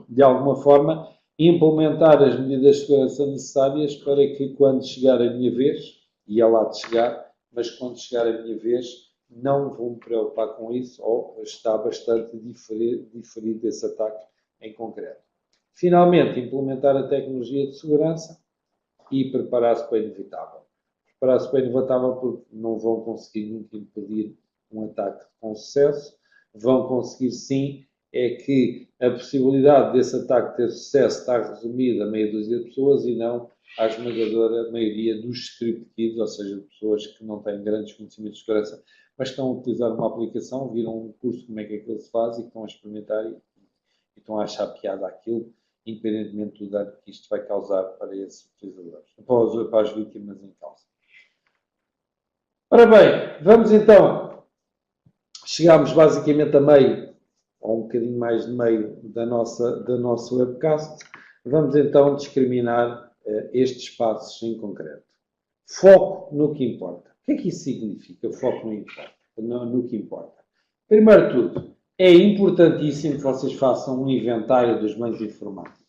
de alguma forma, implementar as medidas de segurança necessárias para que, quando chegar a minha vez, e é lá de chegar, mas quando chegar a minha vez, não vou me preocupar com isso ou está bastante diferido desse ataque em concreto. Finalmente, implementar a tecnologia de segurança e preparar-se para o inevitável. Preparar-se para o inevitável porque não vão conseguir nunca impedir um ataque com sucesso. Vão conseguir sim é que a possibilidade desse ataque ter sucesso está resumida a meia dúzia de pessoas e não à esmagadora maioria dos script kids, ou seja, de pessoas que não têm grandes conhecimentos de segurança, mas estão a utilizar uma aplicação, viram um curso como é que aquilo se faz e estão a experimentar e estão a achar piada àquilo, independentemente do dano que isto vai causar para esses utilizadores, para as vítimas em causa. Ora bem, vamos então, chegámos basicamente a meio, ou um bocadinho mais de meio da nossa webcast, vamos então discriminar estes passos em concreto. Foco no que importa. O que é que isso significa, foco no que importa? Primeiro de tudo, é importantíssimo que vocês façam um inventário dos bens informáticos.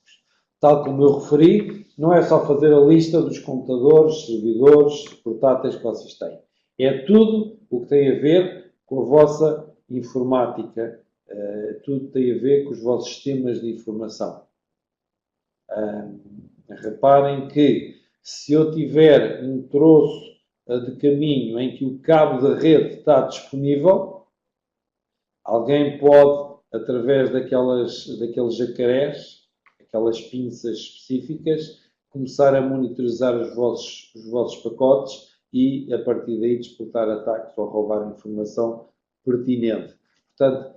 Tal como eu referi, não é só fazer a lista dos computadores, servidores, portáteis que vocês têm. É tudo o que tem a ver com a vossa informática, tudo tem a ver com os vossos sistemas de informação. Reparem que se eu tiver um troço de caminho em que o cabo da rede está disponível, alguém pode, através daqueles jacarés, aquelas pinças específicas, começar a monitorizar os vossos pacotes e, a partir daí, disputar ataques ou roubar informação pertinente. Portanto,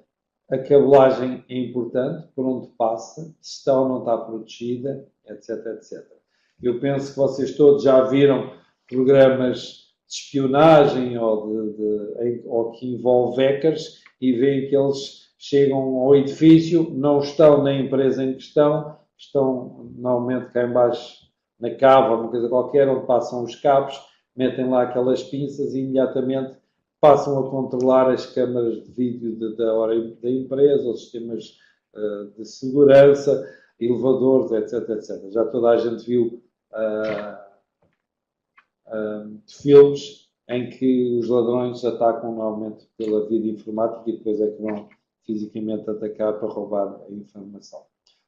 a cabelagem é importante, por onde passa, se está ou não está protegida, etc, etc. Eu penso que vocês todos já viram programas de espionagem ou que envolvem hackers e veem que eles chegam ao edifício, não estão na empresa em questão, estão normalmente cá em baixo na cava, uma coisa qualquer, onde passam os cabos, metem lá aquelas pinças e imediatamente passam a controlar as câmaras de vídeo da empresa, os sistemas de segurança, elevadores, etc, etc. Já toda a gente viu filmes em que os ladrões atacam normalmente pela via informática e depois é que vão fisicamente atacar para roubar a informação.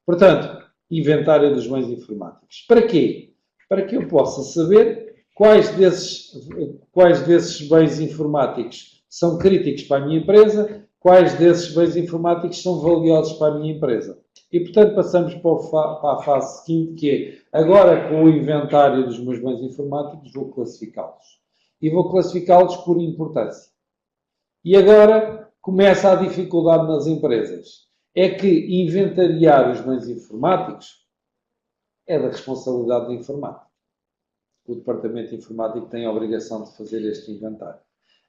Portanto, inventário dos bens informáticos. Para quê? Para que eu possa saber quais desses bens informáticos são críticos para a minha empresa, quais desses bens informáticos são valiosos para a minha empresa. E, portanto, passamos para a fase seguinte, que é, agora com o inventário dos meus bens informáticos, vou classificá-los. E vou classificá-los por importância. E agora começa a dificuldade nas empresas. É que inventariar os bens informáticos é da responsabilidade do informático. O departamento informático tem a obrigação de fazer este inventário.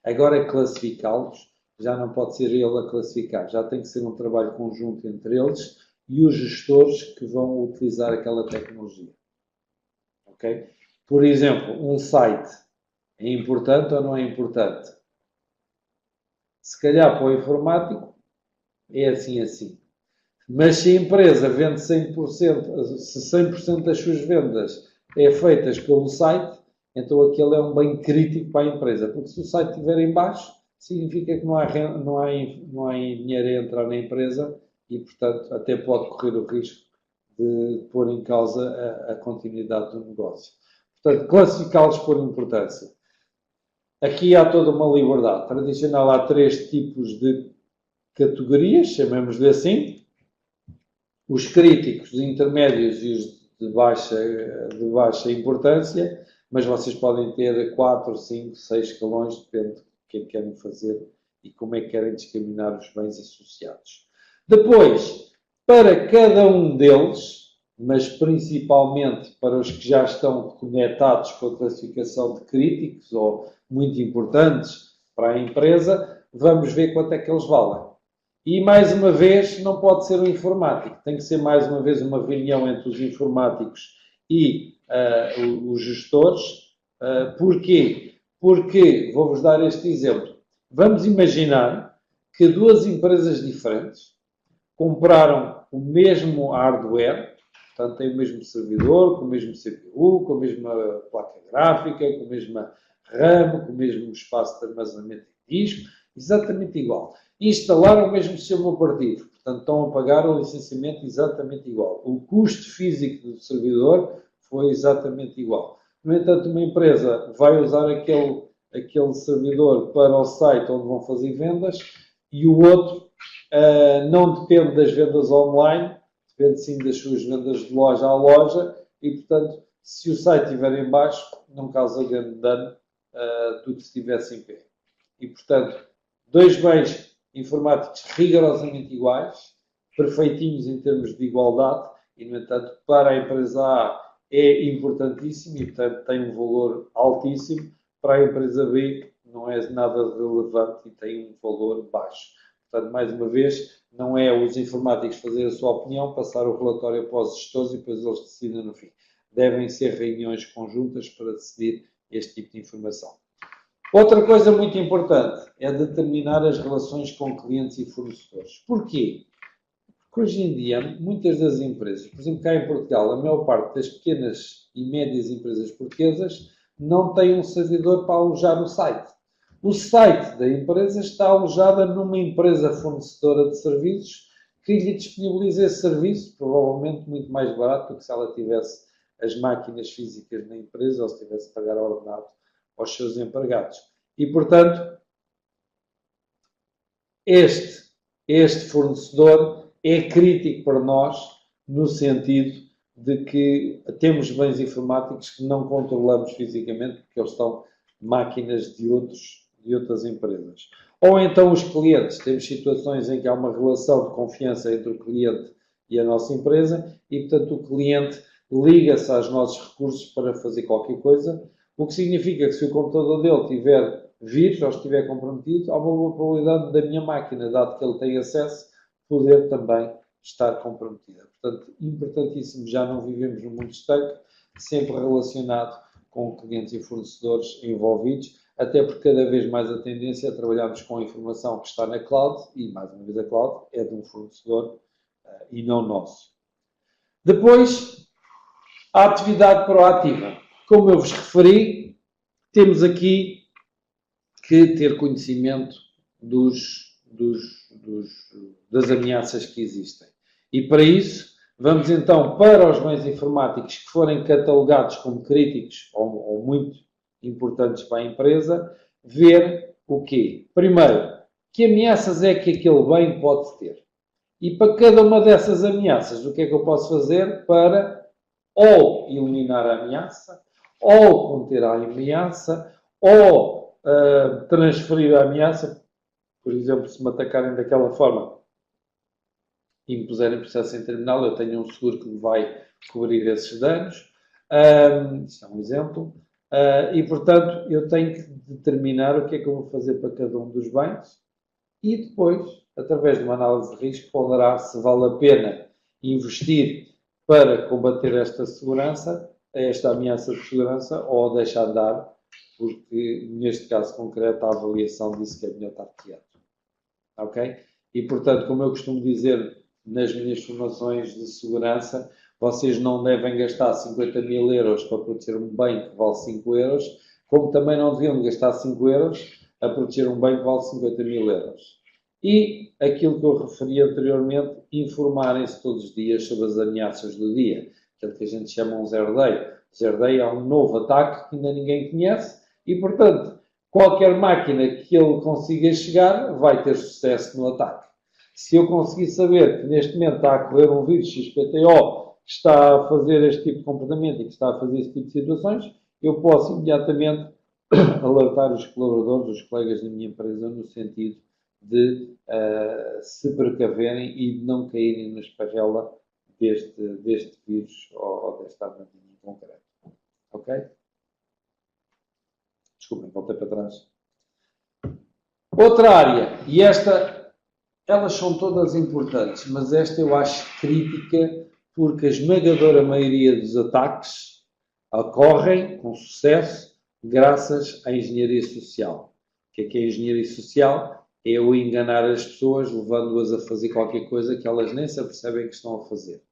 Agora, classificá-los, já não pode ser ele a classificar. Já tem que ser um trabalho conjunto entre eles e os gestores que vão utilizar aquela tecnologia. Ok? Por exemplo, um site é importante ou não é importante? Se calhar para o informático é assim. Mas se a empresa vende 100%, se 100% das suas vendas é feitas pelo site, então aquele é um bem crítico para a empresa. Porque se o site estiver em baixo, significa que não há dinheiro a entrar na empresa e, portanto, até pode correr o risco de pôr em causa a continuidade do negócio. Portanto, classificá-los por importância. Aqui há toda uma liberdade. Tradicional, há 3 tipos de categorias, chamemos-lhe assim. Os críticos, os intermédios e os de baixa importância, mas vocês podem ter 4, 5, 6 escalões, depende do que querem fazer e como é que querem discriminar os bens associados. Depois, para cada um deles, mas principalmente para os que já estão conectados com a classificação de críticos ou muito importantes para a empresa, vamos ver quanto é que eles valem. E, mais uma vez, não pode ser um informático. Tem que ser, mais uma vez, uma reunião entre os informáticos e os gestores. Porquê? Porque, vou-vos dar este exemplo. Vamos imaginar que 2 empresas diferentes compraram o mesmo hardware, portanto, têm o mesmo servidor, com o mesmo CPU, com a mesma placa gráfica, com a mesma RAM, com o mesmo espaço de armazenamento de disco, exatamente igual. Instalaram o mesmo sistema operativo, portanto, estão a pagar o licenciamento exatamente igual. O custo físico do servidor foi exatamente igual. No entanto, uma empresa vai usar aquele servidor para o site onde vão fazer vendas e o outro não depende das vendas online, depende sim das suas vendas de loja a loja e, portanto, se o site estiver em baixo, não causa grande dano do que se estivesse em pé. E, portanto, 2 bens informáticos rigorosamente iguais, perfeitinhos em termos de igualdade, e, no entanto, para a empresa A é importantíssimo e, portanto, tem um valor altíssimo, para a empresa B não é nada relevante e tem um valor baixo. Portanto, mais uma vez, não é os informáticos fazer a sua opinião, passar o relatório para os gestores e depois eles decidem no fim. Devem ser reuniões conjuntas para decidir este tipo de informação. Outra coisa muito importante é determinar as relações com clientes e fornecedores. Porquê? Porque hoje em dia, muitas das empresas, por exemplo, cá em Portugal, a maior parte das pequenas e médias empresas portuguesas não tem um servidor para alojar o site. O site da empresa está alojado numa empresa fornecedora de serviços que lhe disponibiliza esse serviço, provavelmente muito mais barato do que se ela tivesse as máquinas físicas na empresa ou se tivesse que pagar ordenado aos seus empregados. E, portanto, este fornecedor é crítico para nós no sentido de que temos bens informáticos que não controlamos fisicamente porque eles são máquinas de outras empresas. Ou então os clientes. Temos situações em que há uma relação de confiança entre o cliente e a nossa empresa e, portanto, o cliente liga-se aos nossos recursos para fazer qualquer coisa, o que significa que se o computador dele tiver vírus ou estiver comprometido, há uma boa probabilidade da minha máquina, dado que ele tem acesso, poder também estar comprometida. Portanto, importantíssimo, já não vivemos num mundo estanque, sempre relacionado com clientes e fornecedores envolvidos, até porque cada vez mais a tendência é trabalharmos com a informação que está na cloud, e mais uma vez a cloud é de um fornecedor e não nosso. Depois, a atividade proativa. Como eu vos referi, temos aqui que ter conhecimento das ameaças que existem. E para isso, vamos então para os bens informáticos que forem catalogados como críticos ou muito importantes para a empresa, ver o quê? Primeiro, que ameaças é que aquele bem pode ter? E para cada uma dessas ameaças, o que é que eu posso fazer para ou eliminar a ameaça, ou conter a ameaça, ou transferir a ameaça. Por exemplo, se me atacarem daquela forma e me puserem processo em terminal, eu tenho um seguro que me vai cobrir esses danos. Isso é um exemplo. E, portanto, eu tenho que determinar o que é que eu vou fazer para cada um dos bens e depois, através de uma análise de risco, ponderar se vale a pena investir para combater esta segurança, esta ameaça de segurança, ou deixar de dar, porque neste caso concreto a avaliação disse que é melhor estar quieto. Ok? E portanto, como eu costumo dizer nas minhas formações de segurança, vocês não devem gastar 50 mil euros para proteger um bem que vale 5 euros, como também não deviam gastar 5 euros a proteger um bem que vale 50 mil euros. E aquilo que eu referi anteriormente, informarem-se todos os dias sobre as ameaças do dia, aquilo que a gente chama um zero day. Zero day é um novo ataque que ainda ninguém conhece e, portanto, qualquer máquina que ele consiga chegar vai ter sucesso no ataque. Se eu conseguir saber que neste momento está a correr um vírus XPTO que está a fazer este tipo de comportamento e que está a fazer este tipo de situações, eu posso imediatamente alertar os colaboradores, os colegas da minha empresa, no sentido de se precaverem e de não caírem na esparrela deste vírus ou desta armadilha em concreto. Ok? Desculpem, voltei para trás. Outra área, e esta, elas são todas importantes, mas esta eu acho crítica porque a esmagadora maioria dos ataques ocorrem com sucesso graças à engenharia social. O que é a engenharia social? É o enganar as pessoas, levando-as a fazer qualquer coisa que elas nem se apercebem que estão a fazer.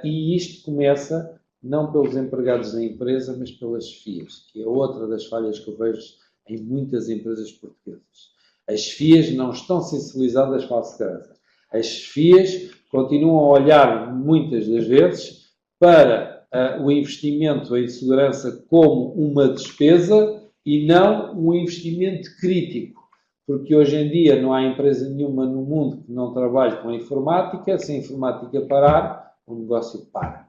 E isto começa não pelos empregados da empresa, mas pelas FIAs, que é outra das falhas que eu vejo em muitas empresas portuguesas. As FIAs não estão sensibilizadas para a segurança. As FIAs continuam a olhar, muitas das vezes, para o investimento em segurança como uma despesa e não um investimento crítico. Porque hoje em dia não há empresa nenhuma no mundo que não trabalhe com a informática. Se a informática parar, o negócio para.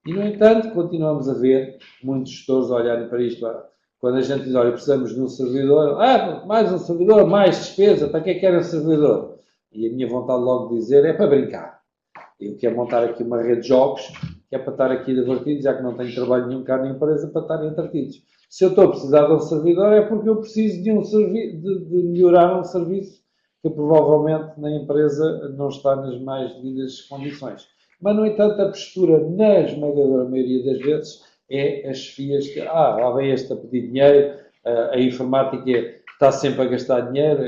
E, no entanto, continuamos a ver muitos gestores olharem para isto. Quando a gente diz, olha, precisamos de um servidor, mais um servidor, mais despesa, para que é que era um servidor? E a minha vontade logo de dizer é para brincar. Eu quero montar aqui uma rede de jogos, que é para estar aqui divertido, já que não tenho trabalho nenhum cá na empresa, para estar entretidos. Se eu estou a precisar de um servidor, é porque eu preciso de melhorar um serviço que provavelmente na empresa não está nas mais devidas condições. Mas, no entanto, a postura, na esmagadora maioria das vezes, é as FIAs que, lá vem este a pedir dinheiro, A informática está sempre a gastar dinheiro,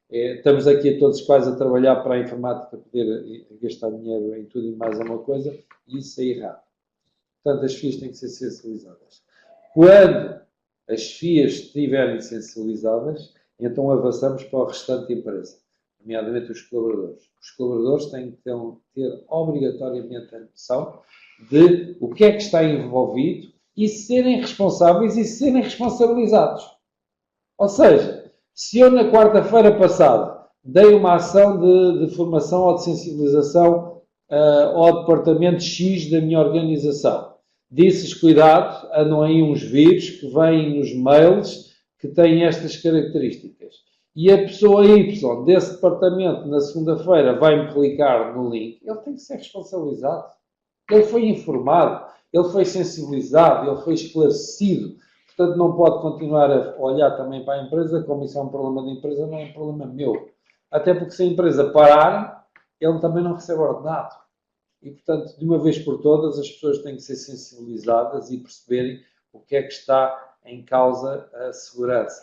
estamos aqui todos quase a trabalhar para a informática poder gastar dinheiro em tudo e mais uma coisa, e isso é errado. Portanto, as FIAs têm que ser sensibilizadas. Quando as FIAs estiverem sensibilizadas, então avançamos para o restante da empresa, nomeadamente os colaboradores. Os colaboradores têm que ter obrigatoriamente a noção de o que é que está envolvido e serem responsáveis e serem responsabilizados. Ou seja, se eu na quarta-feira passada dei uma ação de formação ou de sensibilização ao departamento X da minha organização, disse-lhes cuidado, andam aí uns vírus que vêm nos mails que têm estas características. E a pessoa Y desse departamento na segunda-feira vai-me clicar no link, ele tem que ser responsabilizado. Ele foi informado, ele foi sensibilizado, ele foi esclarecido. Portanto, não pode continuar a olhar também para a empresa como isso é um problema da empresa, não é um problema meu. Até porque se a empresa parar, ele também não recebe ordenado. E, portanto, de uma vez por todas, as pessoas têm que ser sensibilizadas e perceberem o que é que está em causa a segurança.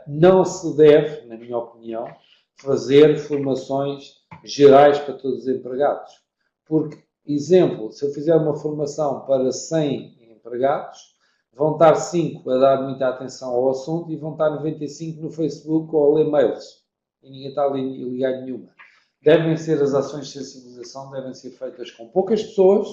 Não se deve, na minha opinião, fazer formações gerais para todos os empregados. Porque, exemplo, se eu fizer uma formação para 100 empregados, vão estar 5 a dar muita atenção ao assunto e vão estar 95 no Facebook ou a ler mails. E ninguém está a ligar nenhuma. Devem ser as ações de sensibilização, devem ser feitas com poucas pessoas,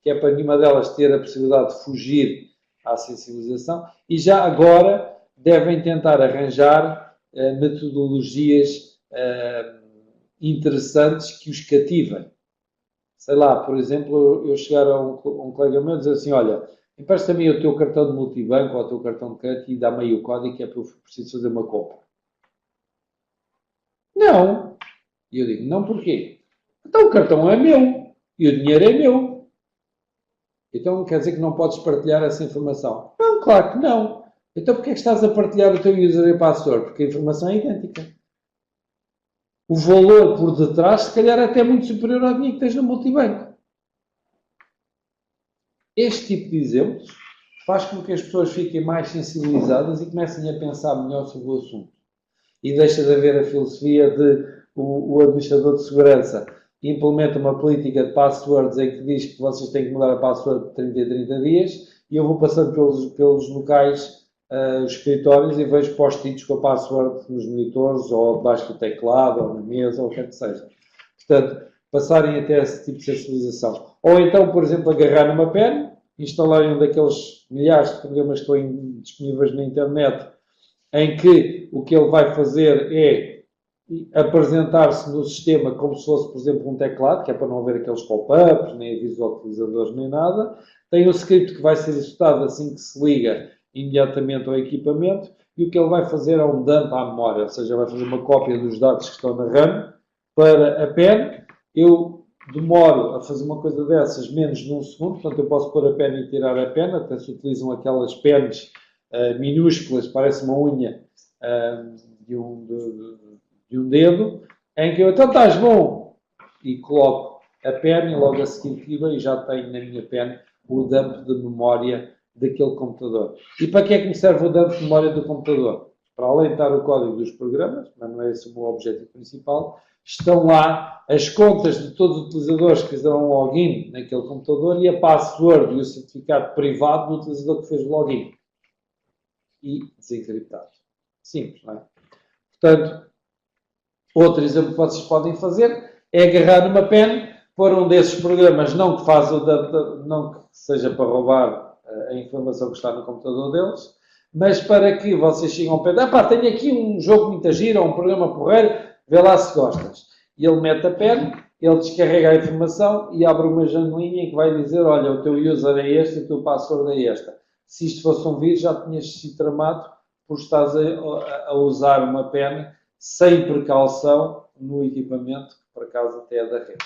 que é para nenhuma delas ter a possibilidade de fugir à sensibilização, e já agora devem tentar arranjar metodologias interessantes que os cativem. Sei lá, por exemplo, eu chegar a um colega meu e dizer assim, olha, empresta-me o teu cartão de multibanco ou o teu cartão de crédito e dá-me aí o código que é para eu preciso fazer uma compra. Não. E eu digo, não porquê? Então o cartão é meu e o dinheiro é meu. Então quer dizer que não podes partilhar essa informação? Não, claro que não. Então porquê é que estás a partilhar o teu user e password? Porque a informação é idêntica. O valor por detrás, se calhar, é até muito superior ao dinheiro que tens no multibanco. Este tipo de exemplos faz com que as pessoas fiquem mais sensibilizadas e comecem a pensar melhor sobre o assunto. E deixa de haver a filosofia de o administrador de segurança implementa uma política de passwords em que diz que vocês têm que mudar a password de 30 em 30 dias e eu vou passando pelos locais, os escritórios, e vejo post-its com a password nos monitores ou debaixo do teclado ou na mesa ou o que é que seja. Portanto, passarem até esse tipo de sensibilização. Ou então, por exemplo, agarrar numa pen, instalarem um daqueles milhares de programas que estão disponíveis na internet, em que o que ele vai fazer é apresentar-se no sistema como se fosse, por exemplo, um teclado, que é para não haver aqueles pop-ups, nem avisos aos utilizadores, nem nada. Tem um script que vai ser executado assim que se liga imediatamente ao equipamento, e o que ele vai fazer é um dump à memória, ou seja, vai fazer uma cópia dos dados que estão na RAM para a pen. Eu demoro a fazer uma coisa dessas menos de um segundo, portanto eu posso pôr a pen e tirar a pen, até se utilizam aquelas pens minúsculas, parece uma unha de um dedo, em que eu, então estás bom, e coloco a pen e logo a seguir tiro e já tenho na minha pen o dump de memória daquele computador. E para que é que me serve o dump de memória do computador? Para além de estar o código dos programas, mas não é esse o meu objetivo principal, estão lá as contas de todos os utilizadores que fizeram um login naquele computador e a password e o certificado privado do utilizador que fez o login. E desencriptado. Simples, não é? Portanto, outro exemplo que vocês podem fazer é agarrar numa pen, pôr um desses programas, não que faça não que seja para roubar a informação que está no computador deles, mas para que vocês cheguem ao pé de, tenho aqui um jogo muito giro, ou um programa porreiro, vê lá se gostas. E ele mete a pen, ele descarrega a informação e abre uma janelinha em que vai dizer, olha, o teu user é este e o teu password é esta. Se isto fosse um vírus, já tinhas sido tramado por estás a usar uma pen sem precaução no equipamento, que por acaso até é da rede.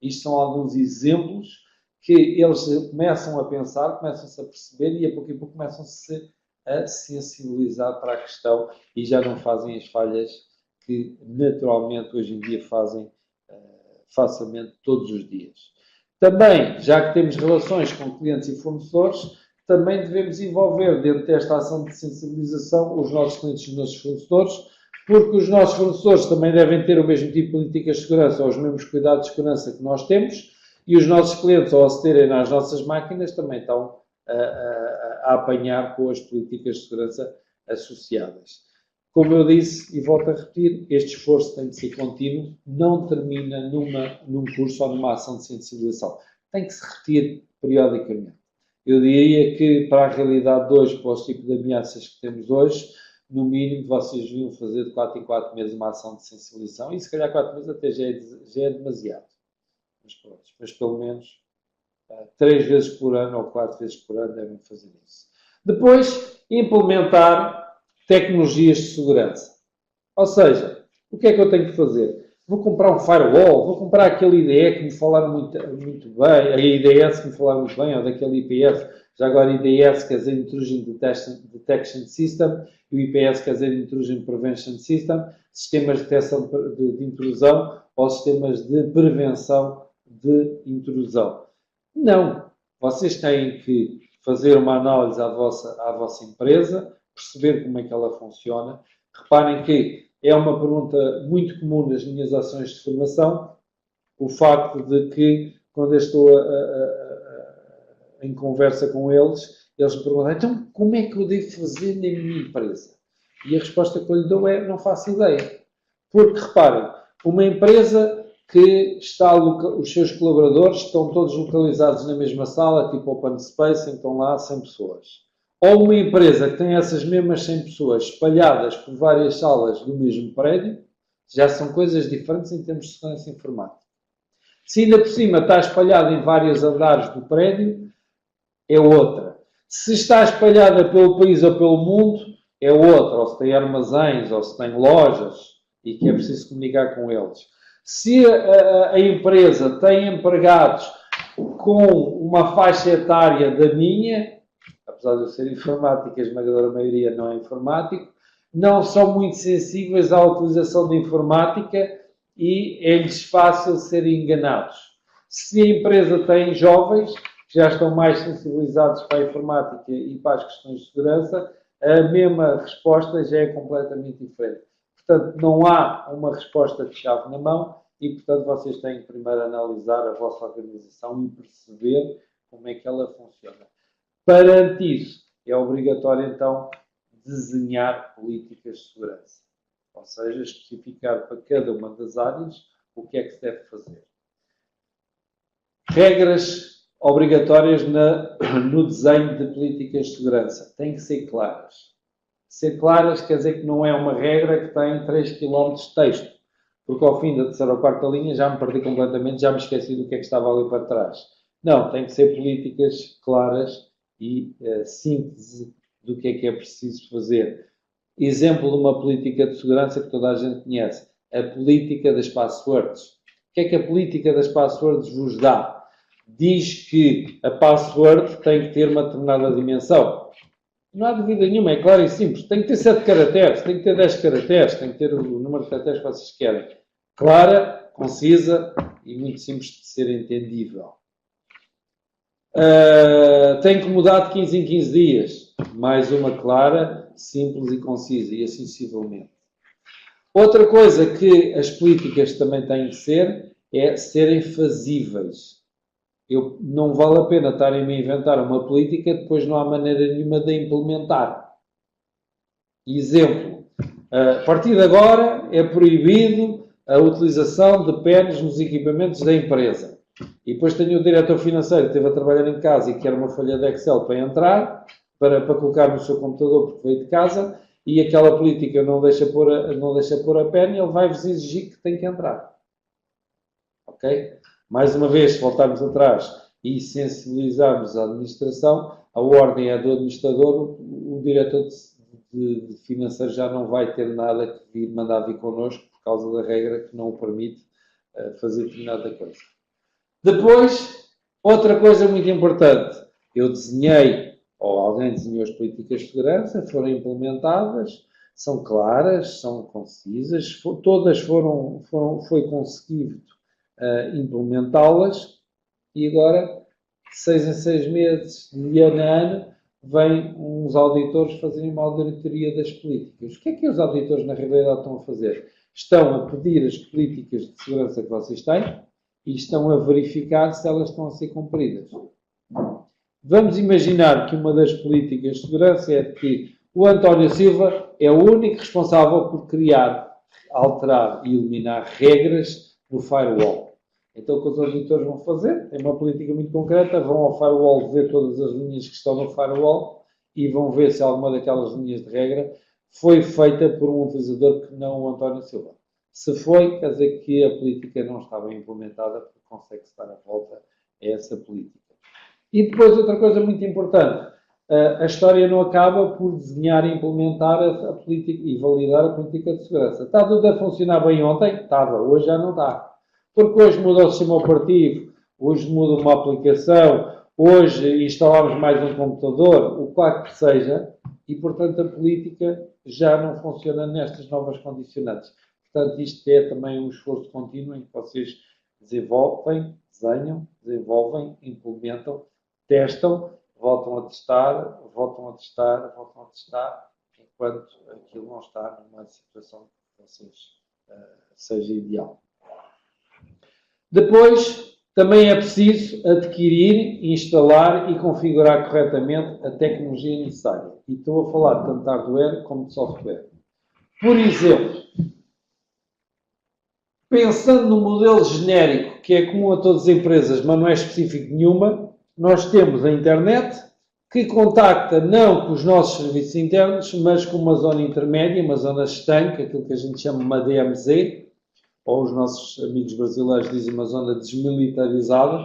Isto são alguns exemplos que eles começam a pensar, começam-se a perceber e a pouco começam-se a sensibilizar para a questão e já não fazem as falhas que naturalmente hoje em dia fazem facilmente todos os dias. Também, já que temos relações com clientes e fornecedores, também devemos envolver dentro desta ação de sensibilização os nossos clientes e os nossos fornecedores, porque os nossos fornecedores também devem ter o mesmo tipo de políticas de segurança ou os mesmos cuidados de segurança que nós temos, e os nossos clientes, ao acederem nas nossas máquinas, também estão a apanhar com as políticas de segurança associadas. Como eu disse, e volto a repetir, este esforço tem de ser contínuo, não termina num curso ou numa ação de sensibilização. Tem que se repetir periodicamente. Eu diria que, para a realidade de hoje, para os tipos de ameaças que temos hoje, no mínimo, vocês deviam fazer de 4 em 4 meses uma ação de sensibilização, e se calhar 4 meses até já é demasiado. Mas pelo menos 3 vezes por ano ou 4 vezes por ano devem fazer isso. Depois, implementar tecnologias de segurança. Ou seja, o que é que eu tenho que fazer? Vou comprar um firewall, vou comprar aquele IDE que me falaram muito bem, a IDS que me falaram muito bem, ou daquele IPS, já agora IDS quer dizer Intrusion Detection System, e o IPS quer dizer Intrusion Prevention System, sistemas de detecção de intrusão ou sistemas de prevenção de intrusão. Não. Vocês têm que fazer uma análise à vossa empresa, perceber como é que ela funciona. Reparem que é uma pergunta muito comum nas minhas ações de formação, o facto de que, quando eu estou em conversa com eles, eles me perguntam, então, como é que eu devo fazer na minha empresa? E a resposta que eu lhe dou é, não faço ideia. Porque, reparem, uma empresa que os seus colaboradores estão todos localizados na mesma sala, tipo open space, então estão lá 100 pessoas. Ou uma empresa que tem essas mesmas 100 pessoas espalhadas por várias salas do mesmo prédio, já são coisas diferentes em termos de segurança informática. Se ainda por cima está espalhado em vários andares do prédio, é outra. Se está espalhada pelo país ou pelo mundo, é outra. Ou se tem armazéns, ou se tem lojas, e que é preciso comunicar com eles. Se a empresa tem empregados com uma faixa etária da minha, apesar de eu ser informático, a esmagadora maioria não é informático, não são muito sensíveis à utilização de informática e é-lhes fácil serem enganados. Se a empresa tem jovens, que já estão mais sensibilizados para a informática e para as questões de segurança, a mesma resposta já é completamente diferente. Portanto, não há uma resposta de chave na mão e, portanto, vocês têm que primeiro analisar a vossa organização e perceber como é que ela funciona. Perante isso, é obrigatório, então, desenhar políticas de segurança. Ou seja, especificar para cada uma das áreas o que é que se deve fazer. Regras obrigatórias no desenho de políticas de segurança. Têm que ser claras. Ser claras quer dizer que não é uma regra que tem 3 km de texto. Porque ao fim da terceira ou quarta linha já me perdi completamente, já me esqueci do que é que estava ali para trás. Não, tem que ser políticas claras e síntese do que é preciso fazer. Exemplo de uma política de segurança que toda a gente conhece. A política das passwords. O que é que a política das passwords vos dá? Diz que a password tem que ter uma determinada dimensão. Não há dúvida nenhuma, é claro e simples. Tem que ter 7 caracteres, tem que ter 10 caracteres, tem que ter o número de caracteres que vocês querem. Clara, concisa e muito simples de ser entendível. Tem que mudar de 15 em 15 dias. Mais uma clara, simples e concisa, e assim sucessivamente. Outra coisa que as políticas também têm que ser, é serem fazíveis. Não vale a pena estarem a inventar uma política, depois não há maneira nenhuma de implementar. Exemplo, a partir de agora é proibido a utilização de pens nos equipamentos da empresa. E depois tenho o diretor financeiro que esteve a trabalhar em casa e quer uma folha de Excel para entrar, para colocar no seu computador porque veio de casa, e aquela política não deixa pôr a pen e ele vai-vos exigir que tem que entrar. Ok? Mais uma vez, se voltarmos atrás e sensibilizarmos a administração, a ordem é do administrador, o diretor de financeiro já não vai ter nada que mandar vir connosco por causa da regra que não o permite fazer determinada coisa. Depois, outra coisa muito importante, eu desenhei, ou alguém desenhou as políticas de segurança, foram implementadas, são claras, são concisas, todas foi conseguido implementá-las e agora, 6 em 6 meses, de ano a ano, vêm uns auditores fazerem uma auditoria das políticas. O que é que os auditores, na realidade, estão a fazer? Estão a pedir as políticas de segurança que vocês têm e estão a verificar se elas estão a ser cumpridas. Vamos imaginar que uma das políticas de segurança é de que o António Silva é o único responsável por criar, alterar e eliminar regras no firewall. Então, o que os auditores vão fazer? Tem uma política muito concreta, vão ao firewall ver todas as linhas que estão no firewall e vão ver se alguma daquelas linhas de regra foi feita por um utilizador que não o António Silva. Se foi, quer dizer que a política não está bem implementada, porque consegue-se dar a volta a essa política. E depois, outra coisa muito importante, a história não acaba por desenhar e implementar a política e validar a política de segurança. Está tudo a funcionar bem ontem? Estava, hoje já não está. Porque hoje muda o sistema operativo, hoje muda uma aplicação, hoje instalamos mais um computador, o que seja, e portanto a política já não funciona nestas novas condicionantes. Portanto, isto é também um esforço contínuo em que vocês desenvolvem, desenham, desenvolvem, implementam, testam, voltam a testar, voltam a testar, voltam a testar, enquanto aquilo não está numa situação que vocês seja ideal. Depois, também é preciso adquirir, instalar e configurar corretamente a tecnologia necessária. E estou a falar tanto de hardware como de software. Por exemplo, pensando no modelo genérico, que é comum a todas as empresas, mas não é específico de nenhuma, nós temos a internet, que contacta não com os nossos serviços internos, mas com uma zona intermédia, uma zona estanque, aquilo que a gente chama uma DMZ, ou os nossos amigos brasileiros dizem uma zona desmilitarizada,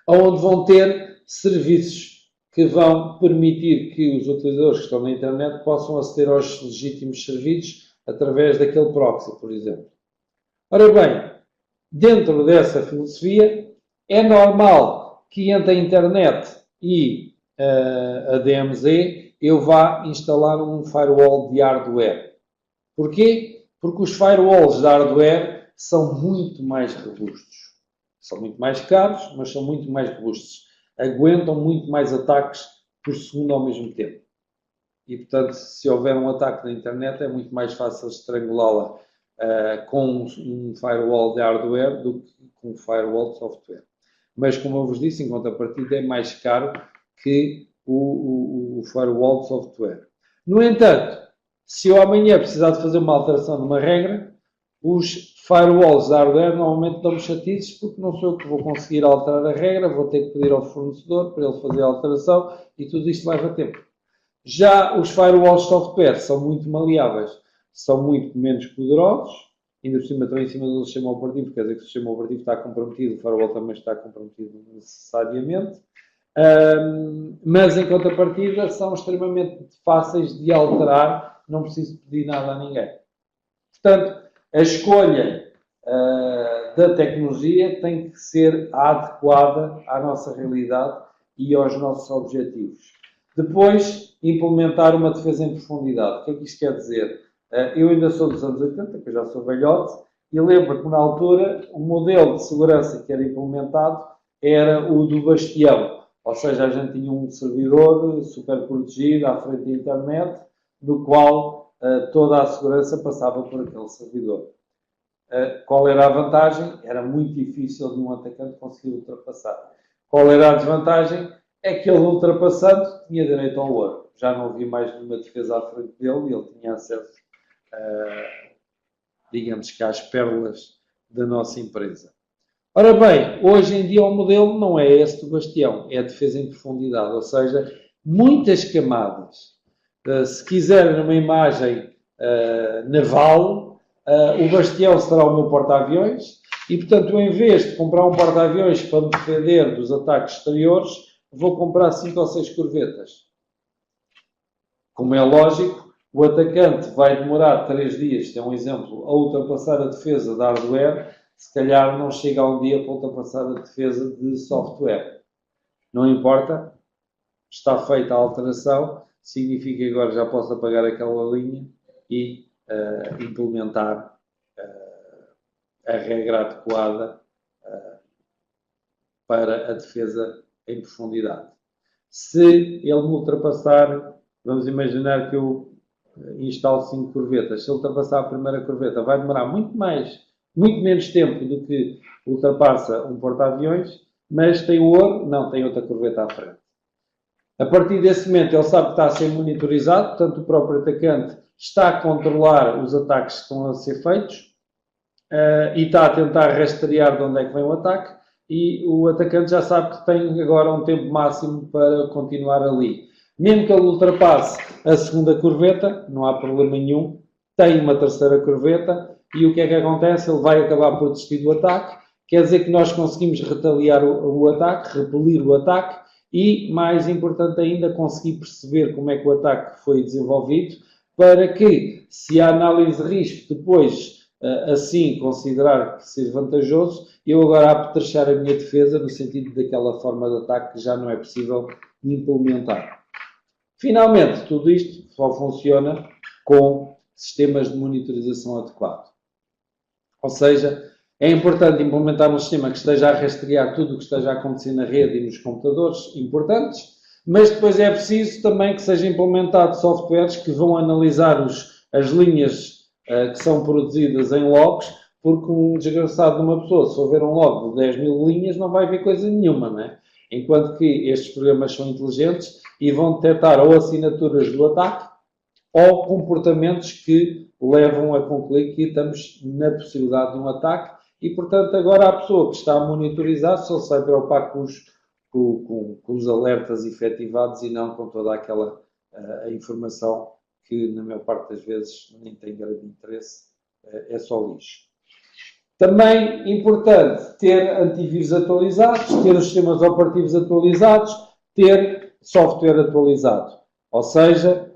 onde vão ter serviços que vão permitir que os utilizadores que estão na internet possam aceder aos legítimos serviços através daquele proxy, por exemplo. Ora bem, dentro dessa filosofia, é normal que entre a internet e a DMZ eu vá instalar um firewall de hardware. Porquê? Porque os firewalls de hardware são muito mais robustos. São muito mais caros, mas são muito mais robustos. Aguentam muito mais ataques por segundo ao mesmo tempo. E, portanto, se houver um ataque na internet, é muito mais fácil estrangulá-la com um firewall de hardware do que com um firewall de software. Mas, como eu vos disse, em contrapartida, é mais caro que o firewall de software. No entanto, se eu amanhã precisar de fazer uma alteração de uma regra, os firewalls de hardware normalmente dão-me chatices porque não sou eu que vou conseguir alterar a regra, vou ter que pedir ao fornecedor para ele fazer a alteração e tudo isto leva tempo. Já os firewalls de software são muito maleáveis, são muito menos poderosos, ainda por cima estão em cima do sistema operativo, quer dizer que o sistema operativo está comprometido, o firewall também está comprometido necessariamente, mas em contrapartida são extremamente fáceis de alterar, não preciso pedir nada a ninguém. Portanto, a escolha da tecnologia tem que ser adequada à nossa realidade e aos nossos objetivos. Depois, implementar uma defesa em profundidade. O que é que isto quer dizer? Eu ainda sou dos anos 80, que eu já sou velhote, e lembro que na altura o modelo de segurança que era implementado era o do bastião. Ou seja, a gente tinha um servidor super protegido à frente da internet, no qual toda a segurança passava por aquele servidor. Qual era a vantagem? Era muito difícil de um atacante conseguir ultrapassar. Qual era a desvantagem? É que ele, ultrapassando, tinha direito ao ouro. Já não havia mais nenhuma defesa à frente dele e ele tinha acesso, digamos que, às pérolas da nossa empresa. Ora bem, hoje em dia o modelo não é esse do bastião, é a defesa em profundidade, ou seja, muitas camadas. Se quiserem numa imagem naval, o bastião será o meu porta-aviões e, portanto, eu, em vez de comprar um porta-aviões para me defender dos ataques exteriores, vou comprar 5 ou 6 corvetas. Como é lógico, o atacante vai demorar 3 dias, isto é um exemplo, a ultrapassar a defesa de hardware, se calhar não chega a um dia para ultrapassar a defesa de software. Não importa, está feita a alteração, significa que agora já posso apagar aquela linha e implementar a regra adequada para a defesa em profundidade. Se ele me ultrapassar, vamos imaginar que eu instalo 5 corvetas. Se ele ultrapassar a primeira corveta, vai demorar muito menos tempo do que ultrapassa um porta-aviões, mas tem o ouro, não, tem outra corveta à frente. A partir desse momento, ele sabe que está a ser monitorizado, portanto, o próprio atacante está a controlar os ataques que estão a ser feitos e está a tentar rastrear de onde é que vem o ataque, e o atacante já sabe que tem agora um tempo máximo para continuar ali. Mesmo que ele ultrapasse a segunda corveta, não há problema nenhum, tem uma terceira corveta, e o que é que acontece? Ele vai acabar por desistir do ataque, quer dizer que nós conseguimos retaliar o ataque, repelir o ataque, e, mais importante ainda, conseguir perceber como é que o ataque foi desenvolvido, para que, se a análise de risco depois assim considerar que ser vantajoso, eu agora apetrechar a minha defesa no sentido daquela forma de ataque que já não é possível implementar. Finalmente, tudo isto só funciona com sistemas de monitorização adequado. Ou seja, é importante implementar um sistema que esteja a rastrear tudo o que esteja a acontecer na rede e nos computadores importantes, mas depois é preciso também que seja implementado softwares que vão analisar as linhas que são produzidas em logs, porque um desgraçado de uma pessoa, se houver um log de 10 mil linhas, não vai ver coisa nenhuma, não é? Enquanto que estes programas são inteligentes e vão detectar ou assinaturas do ataque ou comportamentos que levam a concluir que estamos na possibilidade de um ataque e, portanto, agora a pessoa que está a monitorizar só se vai preocupar com os alertas efetivados e não com toda aquela informação que, na maior parte das vezes, nem tem grande interesse, é só lixo. Também importante ter antivírus atualizados, ter os sistemas operativos atualizados, ter software atualizado. Ou seja,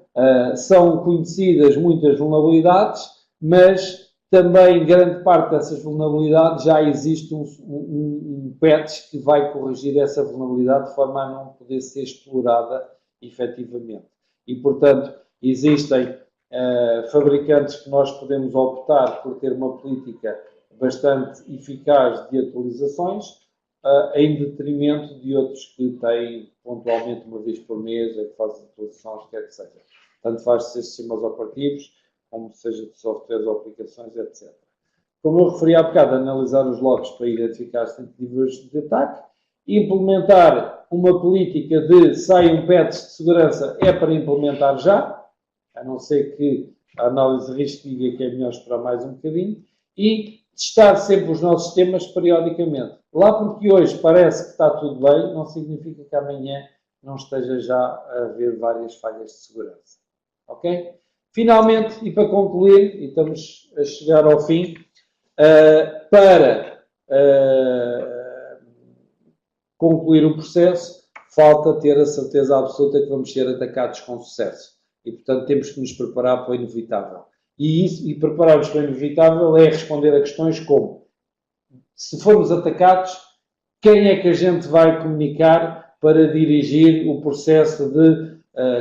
são conhecidas muitas vulnerabilidades, mas também grande parte dessas vulnerabilidades já existe um patch que vai corrigir essa vulnerabilidade de forma a não poder ser explorada efetivamente. E, portanto, existem fabricantes que nós podemos optar por ter uma política bastante eficaz de atualizações, em detrimento de outros que têm pontualmente uma vez por mês, que fazem atualizações, quer que seja. Tanto faz ser sistemas operativos, como seja de softwares ou aplicações, etc. Como eu referi há bocado, analisar os logs para identificar as tentativas de ataque, implementar uma política de sai um patch de segurança é para implementar já, a não ser que a análise de risco diga que é melhor esperar mais um bocadinho, e testar sempre os nossos sistemas periodicamente. Lá porque hoje parece que está tudo bem, não significa que amanhã não esteja já a haver várias falhas de segurança. Ok? Finalmente, e para concluir, e estamos a chegar ao fim, para concluir o processo, falta ter a certeza absoluta que vamos ser atacados com sucesso. E, portanto, temos que nos preparar para o inevitável. E preparar-nos para o inevitável é responder a questões como: se formos atacados, quem é que a gente vai comunicar para dirigir o processo de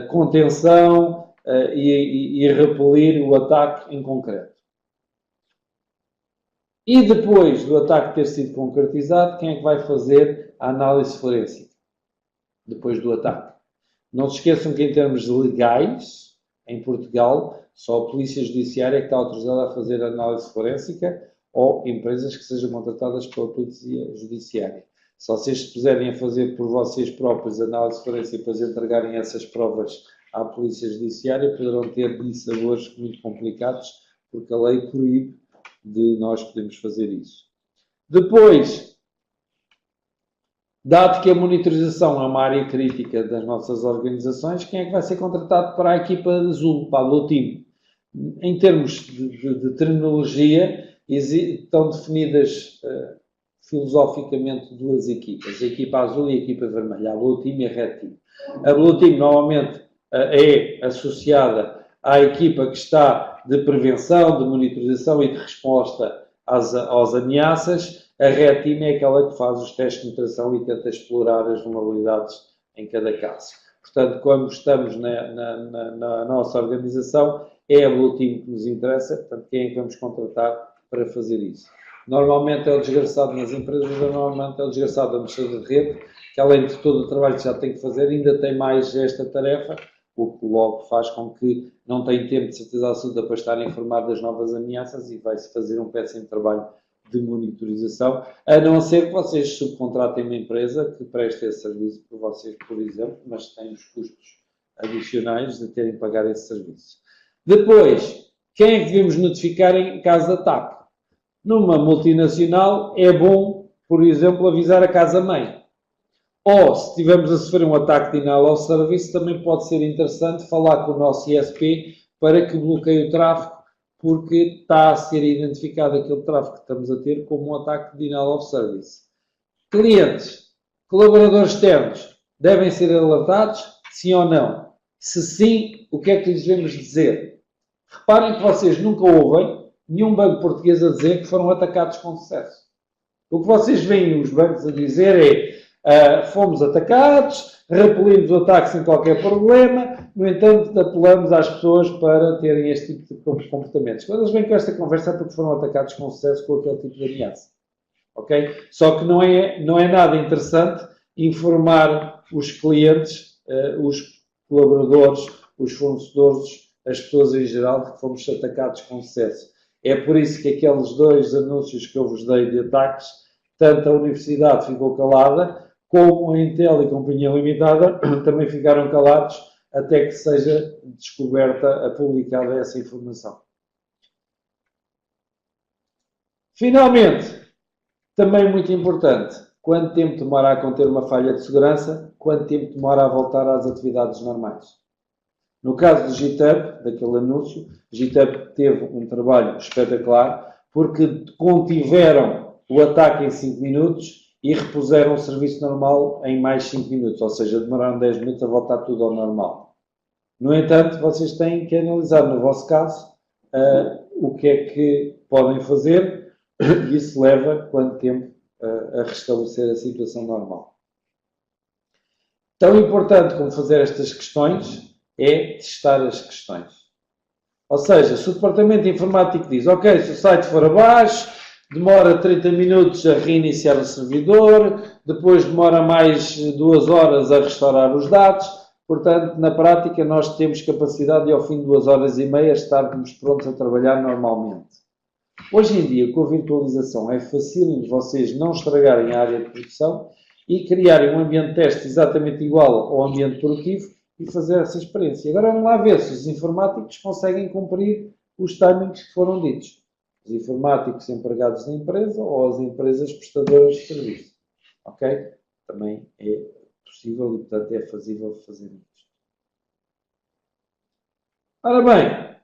contenção e repelir o ataque em concreto? E depois do ataque ter sido concretizado, quem é que vai fazer a análise forense? Depois do ataque. Não se esqueçam que, em termos legais, em Portugal, só a Polícia Judiciária é que está autorizada a fazer a análise forénsica ou empresas que sejam contratadas pela Polícia Judiciária. Se vocês se puserem a fazer por vocês próprios análise forense e depois entregarem essas provas à Polícia Judiciária, poderão ter dissabores muito complicados, porque a lei proíbe de nós podermos fazer isso. Depois, dado que a monitorização é uma área crítica das nossas organizações, quem é que vai ser contratado para a equipa azul, para a Blue Team? Em termos de terminologia, estão definidas filosoficamente duas equipas, a equipa azul e a equipa vermelha, a Blue Team e a Red Team. A Blue Team normalmente é associada à equipa que está de prevenção, de monitorização e de resposta às ameaças. A Red Team é aquela que faz os testes de penetração e tenta explorar as vulnerabilidades em cada caso. Portanto, quando estamos na nossa organização, é a Blue Team que nos interessa, portanto, quem é que vamos contratar para fazer isso? Normalmente é o desgraçado nas empresas, normalmente é o desgraçado da administrador de rede, que além de todo o trabalho que já tem que fazer, ainda tem mais esta tarefa, o que logo faz com que não tenha tempo de certeza absoluta para estar informado das novas ameaças e vai-se fazer um péssimo trabalho de monitorização, a não ser que vocês subcontratem uma empresa que preste esse serviço por vocês, por exemplo, mas tem os custos adicionais de terem que pagar esse serviço. Depois, quem é que devemos notificar em caso de ataque? Numa multinacional é bom, por exemplo, avisar a casa-mãe. Ou, se estivermos a sofrer um ataque de denial of service, também pode ser interessante falar com o nosso ISP para que bloqueie o tráfego, porque está a ser identificado aquele tráfego que estamos a ter como um ataque de denial of service. Clientes, colaboradores externos, devem ser alertados? Sim ou não? Se sim, o que é que lhes devemos dizer? Reparem que vocês nunca ouvem nenhum banco português a dizer que foram atacados com sucesso. O que vocês veem os bancos a dizer é fomos atacados, repelimos o ataque sem qualquer problema, no entanto, apelamos às pessoas para terem este tipo de comportamentos. Quando eles vêm com esta conversa é porque foram atacados com sucesso com aquele tipo de ameaça. Ok? Só que não é nada interessante informar os clientes, os colaboradores, os fornecedores, as pessoas em geral, de que fomos atacados com sucesso. É por isso que aqueles 2 anúncios que eu vos dei de ataques, tanto a Universidade ficou calada, como a Intel e Companhia Limitada também ficaram calados até que seja descoberta, publicada essa informação. Finalmente, também muito importante, quanto tempo demora a conter uma falha de segurança, quanto tempo demora a voltar às atividades normais. No caso do GitHub, daquele anúncio, o GitHub teve um trabalho espetacular porque contiveram o ataque em 5 minutos e repuseram o serviço normal em mais 5 minutos, ou seja, demoraram 10 minutos a voltar tudo ao normal. No entanto, vocês têm que analisar, no vosso caso, o que é que podem fazer e isso leva quanto tempo a restabelecer a situação normal. Tão importante como fazer estas questões é testar as questões. Ou seja, se o departamento informático diz, ok, se o site for abaixo, demora 30 minutos a reiniciar o servidor, depois demora mais 2 horas a restaurar os dados, portanto, na prática, nós temos capacidade de, ao fim de 2 horas e meia, estarmos prontos a trabalhar normalmente. Hoje em dia, com a virtualização, é fácil de vocês não estragarem a área de produção e criarem um ambiente de teste exatamente igual ao ambiente produtivo e fazer essa experiência. Agora vamos lá ver se os informáticos conseguem cumprir os timings que foram ditos. Os informáticos empregados da empresa ou as empresas prestadoras de serviço. Ok? Também é possível e, portanto, é fazível fazer isto. Ora bem,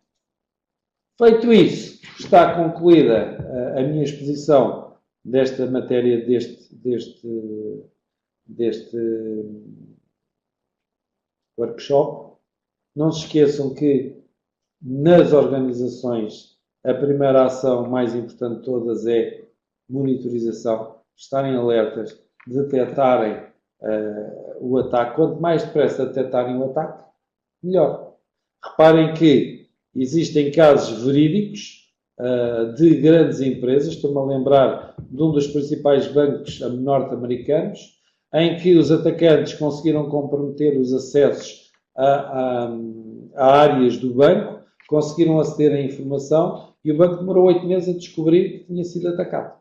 feito isso, está concluída a minha exposição desta matéria, deste workshop. Não se esqueçam que nas organizações a primeira ação mais importante de todas é monitorização, estarem alertas, detectarem o ataque. Quanto mais depressa detectarem o ataque, melhor. Reparem que existem casos verídicos de grandes empresas, estou-me a lembrar de um dos principais bancos norte-americanos, em que os atacantes conseguiram comprometer os acessos a áreas do banco, conseguiram aceder à informação e o banco demorou 8 meses a descobrir que tinha sido atacado.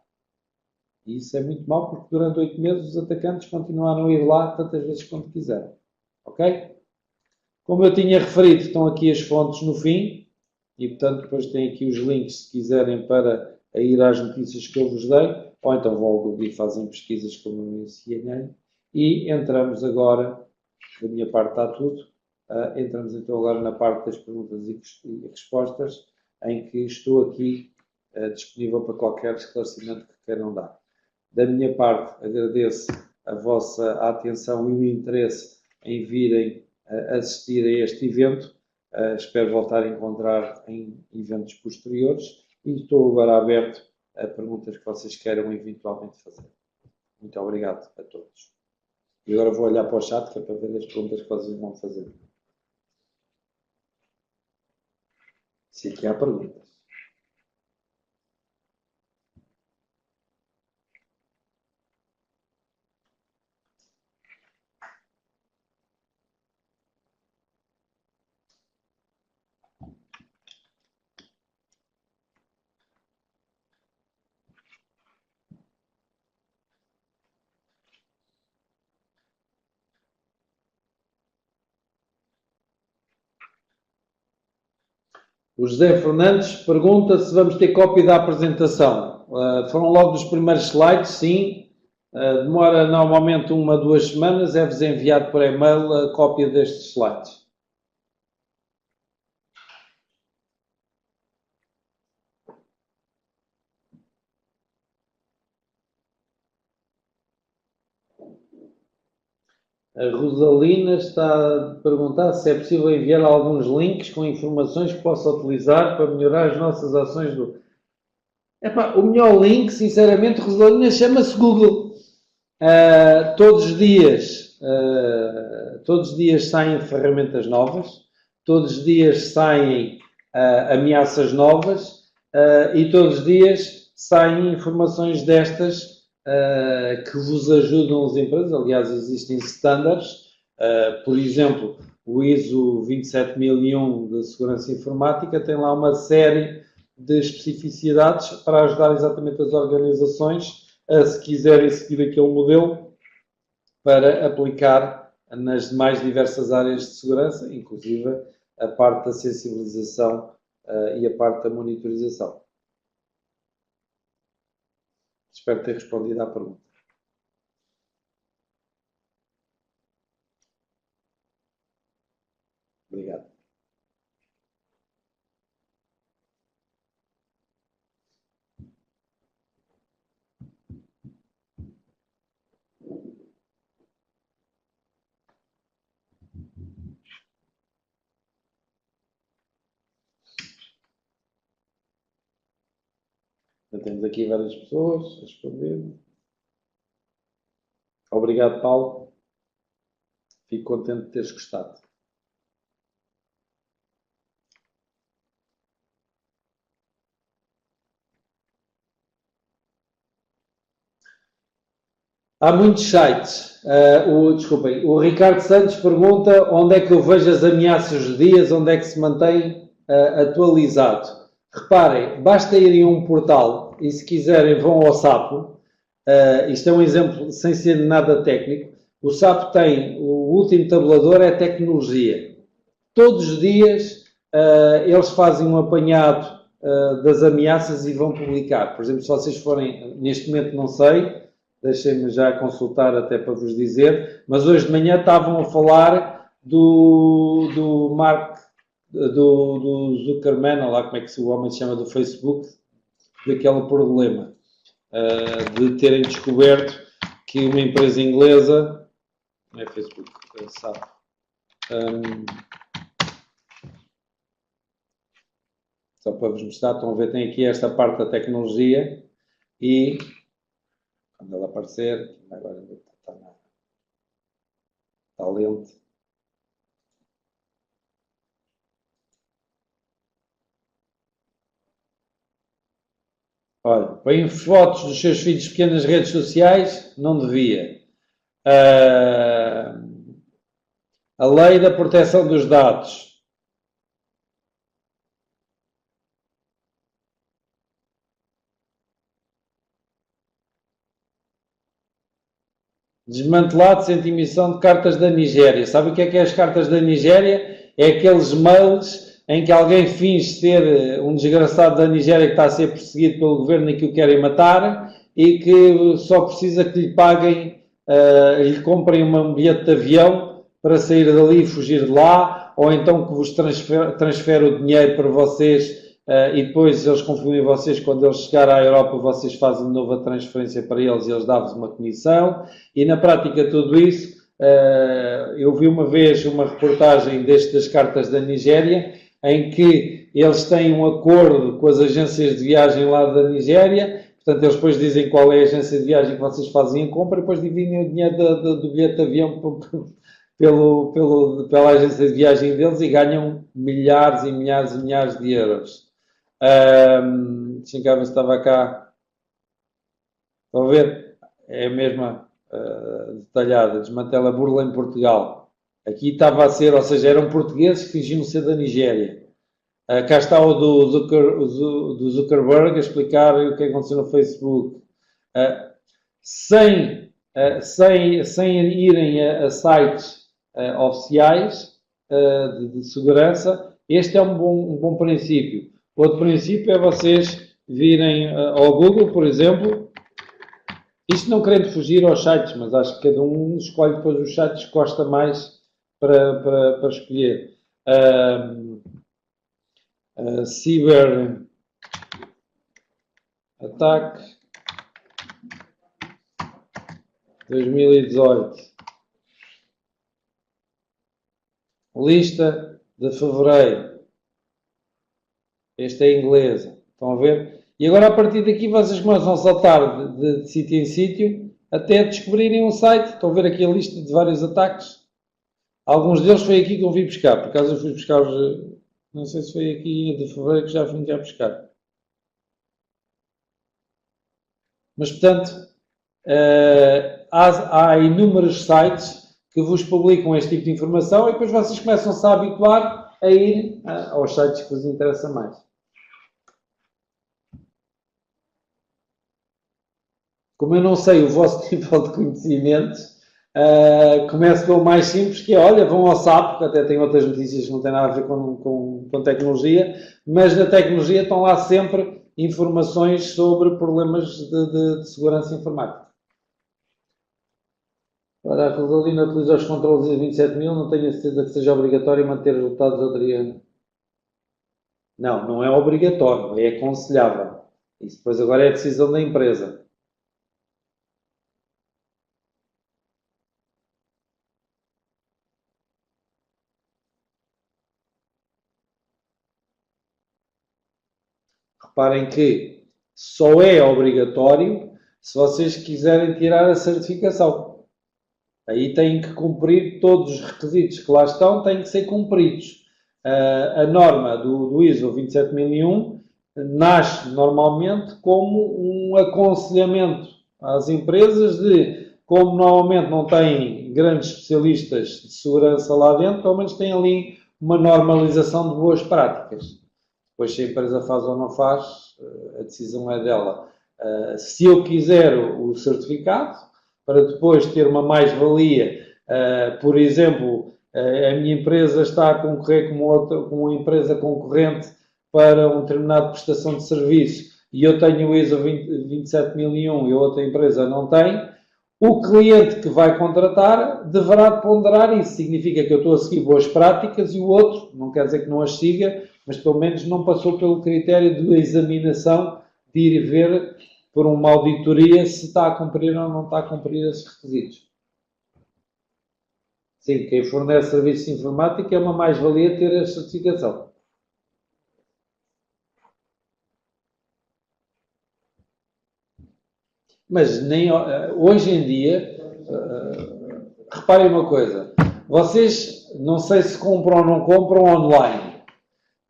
E isso é muito mau, porque durante 8 meses os atacantes continuaram a ir lá tantas vezes quanto quiseram. Ok? Como eu tinha referido, estão aqui as fontes no fim, e portanto depois tem aqui os links se quiserem para ir às notícias que eu vos dei, ou então vão ao Google e fazem pesquisas como eu ensinei. E entramos agora, da minha parte está tudo, entramos então agora na parte das perguntas e respostas, em que estou aqui disponível para qualquer esclarecimento que queiram dar. Da minha parte, agradeço a vossa atenção e o interesse em virem assistir a este evento. Espero voltar a encontrar em eventos posteriores e estou agora aberto a perguntas que vocês queiram eventualmente fazer. Muito obrigado a todos. E agora vou olhar para o chat, que é para ver as perguntas que vocês vão fazer. Se aqui há perguntas. O José Fernandes pergunta se vamos ter cópia da apresentação. Foram logo dos primeiros slides, sim. Demora normalmente 1 a 2 semanas. É-vos enviado por e-mail a cópia destes slides. A Rosalina está a perguntar se é possível enviar alguns links com informações que possa utilizar para melhorar as nossas ações do... o melhor link, sinceramente, Rosalina, chama-se Google. Todos os dias saem ferramentas novas, todos os dias saem ameaças novas e todos os dias saem informações destas que vos ajudam as empresas. Aliás, existem standards, por exemplo, o ISO 27001 de segurança informática tem lá uma série de especificidades para ajudar exatamente as organizações a, se quiserem seguir aquele modelo, para aplicar nas mais diversas áreas de segurança, inclusive a parte da sensibilização e a parte da monitorização. Espero ter respondido à pergunta. Obrigado. Temos aqui várias pessoas a responder. Obrigado, Paulo. Fico contente de teres gostado. Há muitos sites. Desculpem, o Ricardo Santos pergunta onde é que eu vejo as ameaças dos dias, onde é que se mantém atualizado. Reparem, basta irem a um portal e, se quiserem, vão ao Sapo. Isto é um exemplo sem ser nada técnico. O Sapo tem, o último tabulador é tecnologia. Todos os dias eles fazem um apanhado das ameaças e vão publicar. Por exemplo, se vocês forem, neste momento não sei, deixem-me já consultar até para vos dizer, mas hoje de manhã estavam a falar do Mark, do Zuckerman, ou lá como é que o homem se chama, do Facebook, daquele problema de terem descoberto que uma empresa inglesa, não é Facebook, sabe, só para vos mostrar, estão a ver, tem aqui esta parte da tecnologia e quando ela aparecer, agora está lento. Olha, põem fotos dos seus filhos pequenos nas redes sociais? Não devia. A lei da proteção dos dados. Desmantelado sem emissão de cartas da Nigéria. Sabe o que é as cartas da Nigéria? É aqueles mails em que alguém finge ser um desgraçado da Nigéria que está a ser perseguido pelo governo e que o querem matar e que só precisa que lhe paguem e lhe comprem um bilhete de avião para sair dali e fugir de lá, ou então que vos transfere o dinheiro para vocês e depois eles confundem vocês. Quando eles chegarem à Europa, vocês fazem de novo a transferência para eles e eles dão-vos uma comissão. E na prática tudo isso, eu vi uma vez uma reportagem das cartas da Nigéria, em que eles têm um acordo com as agências de viagem lá da Nigéria, portanto eles depois dizem qual é a agência de viagem que vocês fazem a compra e depois dividem o dinheiro do bilhete de avião pela agência de viagem deles e ganham milhares e milhares e milhares de euros. Deixa cá ver se estava cá. Estão a ver? É a mesma detalhada. Desmantela a burla em Portugal. Aqui estava a ser, ou seja, eram portugueses que fingiam ser da Nigéria. Cá está o do Zuckerberg a explicar o que aconteceu no Facebook. Sem irem a sites oficiais de segurança, este é um bom princípio. Outro princípio é vocês virem ao Google, por exemplo. Isto não querendo fugir aos sites, mas acho que cada um escolhe depois os sites que gosta mais para escolher. Cyber Attack 2018. Lista de fevereiro. Esta é inglesa. Estão a ver? E agora, a partir daqui, vocês começam a saltar de sítio em sítio até descobrirem um site. Estão a ver aqui a lista de vários ataques. Alguns deles foi aqui que eu vim buscar. Por acaso eu fui buscar os... Não sei se foi aqui de fevereiro que já fui cá buscar. Mas, portanto, há inúmeros sites que vos publicam este tipo de informação e depois vocês começam-se a habituar a ir aos sites que vos interessam mais. Como eu não sei o vosso nível de conhecimentos, começo pelo mais simples, que é, olha, vão ao SAP, que até tem outras notícias que não têm nada a ver com tecnologia, mas na tecnologia estão lá sempre informações sobre problemas de segurança informática. Ora, a Rosalina utiliza os controles ISO 27000, não tenho a certeza que seja obrigatório manter os resultados de outra ano. Não, não é obrigatório, é aconselhável. Isso depois agora é a decisão da empresa. Reparem que só é obrigatório se vocês quiserem tirar a certificação. Aí têm que cumprir todos os requisitos que lá estão, têm que ser cumpridos. A norma do ISO 27001 nasce normalmente como um aconselhamento às empresas de, como normalmente não têm grandes especialistas de segurança lá dentro, pelo menos têm ali uma normalização de boas práticas. Depois, se a empresa faz ou não faz, a decisão é dela. Se eu quiser o certificado, para depois ter uma mais-valia, por exemplo, a minha empresa está a concorrer com uma empresa concorrente para uma determinada prestação de serviço e eu tenho o ISO 27001 e a outra empresa não tem, o cliente que vai contratar deverá ponderar isso. Significa que eu estou a seguir boas práticas e o outro, não quer dizer que não as siga, mas pelo menos não passou pelo critério de examinação de ir ver por uma auditoria se está a cumprir ou não está a cumprir esses requisitos. Sim, quem fornece serviços de informática é uma mais-valia ter a certificação. Mas nem, hoje em dia, reparem uma coisa, vocês, não sei se compram ou não compram online,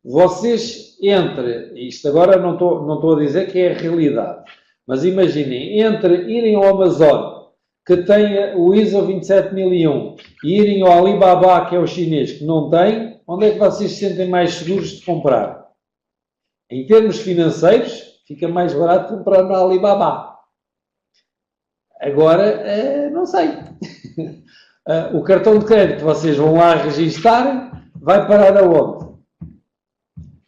vocês entre, isto agora não estou a dizer que é a realidade, mas imaginem, entre irem ao Amazon, que tem o ISO 27001, e irem ao Alibaba, que é o chinês, que não tem, onde é que vocês se sentem mais seguros de comprar? Em termos financeiros, fica mais barato comprar na Alibaba. Agora, não sei. O cartão de crédito que vocês vão lá registar vai parar aonde?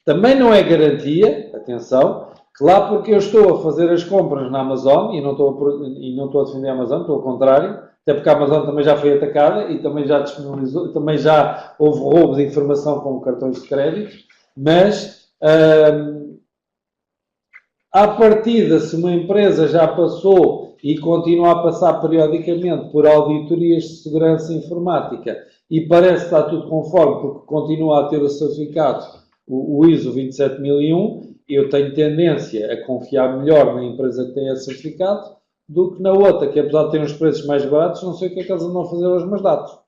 Também não é garantia, atenção, que lá porque eu estou a fazer as compras na Amazon, e não estou a defender a Amazon, estou ao contrário, até porque a Amazon também já foi atacada e também já disponibilizou, também já houve roubo de informação com cartões de crédito, mas à partida, se uma empresa já passou e continua a passar periodicamente por auditorias de segurança informática e parece que está tudo conforme porque continua a ter o certificado, o ISO 27001, eu tenho tendência a confiar melhor na empresa que tem esse certificado do que na outra, que apesar de ter uns preços mais baratos, não sei o que é que eles andam a fazer aos meus dados.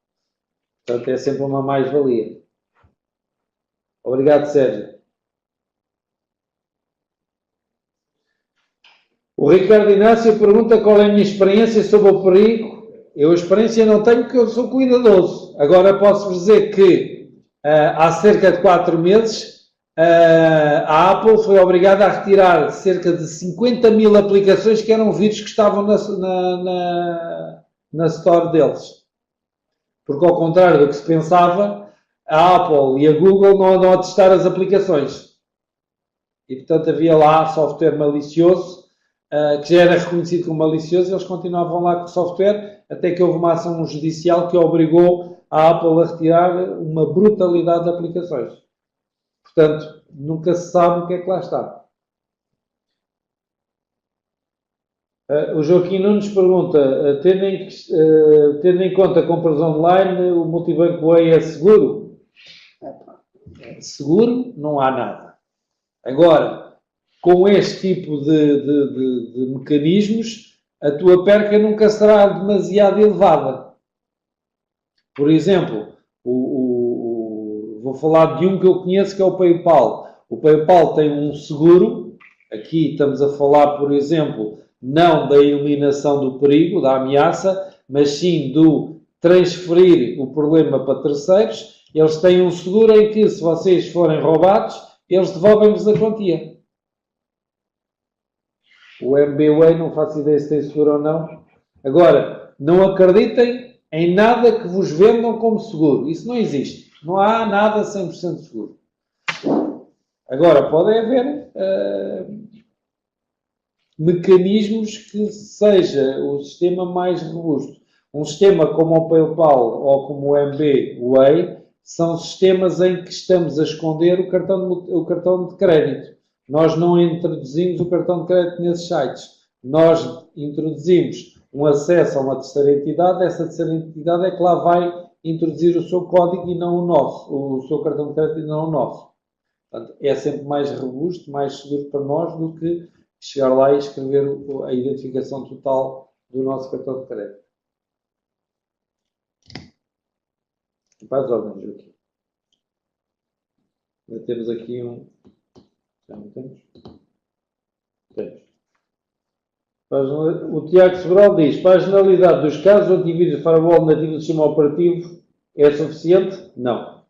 Portanto, é sempre uma mais-valia. Obrigado, Sérgio. O Ricardo Inácio pergunta qual é a minha experiência sobre o perigo. Eu a experiência não tenho porque eu sou cuidadoso. Agora posso-vos dizer que há cerca de 4 meses a Apple foi obrigada a retirar cerca de 50 mil aplicações que eram vírus que estavam na store deles. Porque ao contrário do que se pensava, a Apple e a Google não andam a testar as aplicações. E, portanto, havia lá software malicioso, que já era reconhecido como malicioso, e eles continuavam lá com o software, até que houve uma ação judicial que obrigou a Apple a retirar uma brutalidade de aplicações. Portanto, nunca se sabe o que é que lá está. O Joaquim Nunes pergunta, tendo em conta compras online, o Multibanco Way é seguro? Seguro não há nada. Agora, com este tipo de mecanismos, a tua perca nunca será demasiado elevada. Por exemplo, vou falar de um que eu conheço, que é o PayPal. O PayPal tem um seguro. Aqui estamos a falar, por exemplo, não da eliminação do perigo, da ameaça, mas sim do transferir o problema para terceiros. Eles têm um seguro em que, se vocês forem roubados, eles devolvem-vos a quantia. O MBWay, não faço ideia se tem seguro ou não. Agora, não acreditem em nada que vos vendam como seguro. Isso não existe. Não há nada 100% seguro. Agora, podem haver mecanismos que seja o sistema mais robusto. Um sistema como o PayPal ou como o MBWay são sistemas em que estamos a esconder o cartão de crédito. Nós não introduzimos o cartão de crédito nesses sites. Nós introduzimos um acesso a uma terceira entidade. Essa terceira entidade é que lá vai introduzir o seu código e não o nosso, o seu cartão de crédito e não o nosso. Portanto, é sempre mais robusto, mais seguro para nós do que chegar lá e escrever a identificação total do nosso cartão de crédito. Para as ordens, Joaquim. Já temos aqui um... Já não temos? Temos. O Tiago Sobral diz, para a generalidade dos casos, o antivírus de firewall nativo do sistema operativo é suficiente? Não.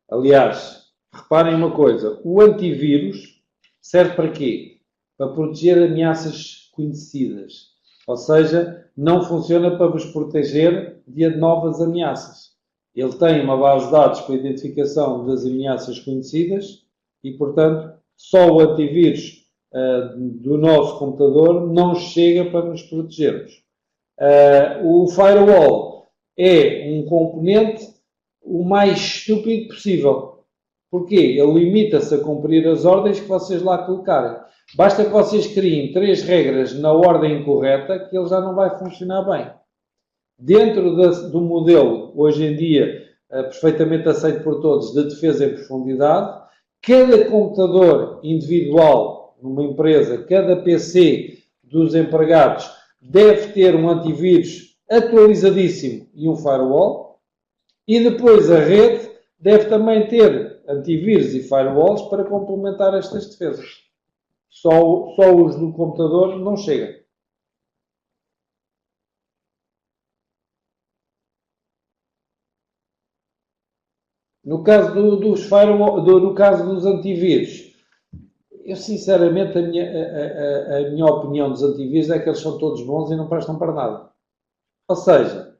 Aliás, reparem uma coisa, o antivírus serve para quê? Para proteger ameaças conhecidas. Ou seja, não funciona para vos proteger de novas ameaças. Ele tem uma base de dados para a identificação das ameaças conhecidas e, portanto, só o antivírus do nosso computador não chega para nos protegermos. O firewall é um componente o mais estúpido possível. Porquê? Ele limita-se a cumprir as ordens que vocês lá colocarem. Basta que vocês criem 3 regras na ordem correta que ele já não vai funcionar bem. Dentro do modelo, hoje em dia, perfeitamente aceito por todos, de defesa em profundidade, cada computador individual numa empresa, cada PC dos empregados deve ter um antivírus atualizadíssimo e um firewall. E depois a rede deve também ter antivírus e firewalls para complementar estas defesas. Só os do computador não chega. No caso no caso dos antivírus, eu sinceramente a minha opinião dos antivírus é que eles são todos bons e não prestam para nada. Ou seja,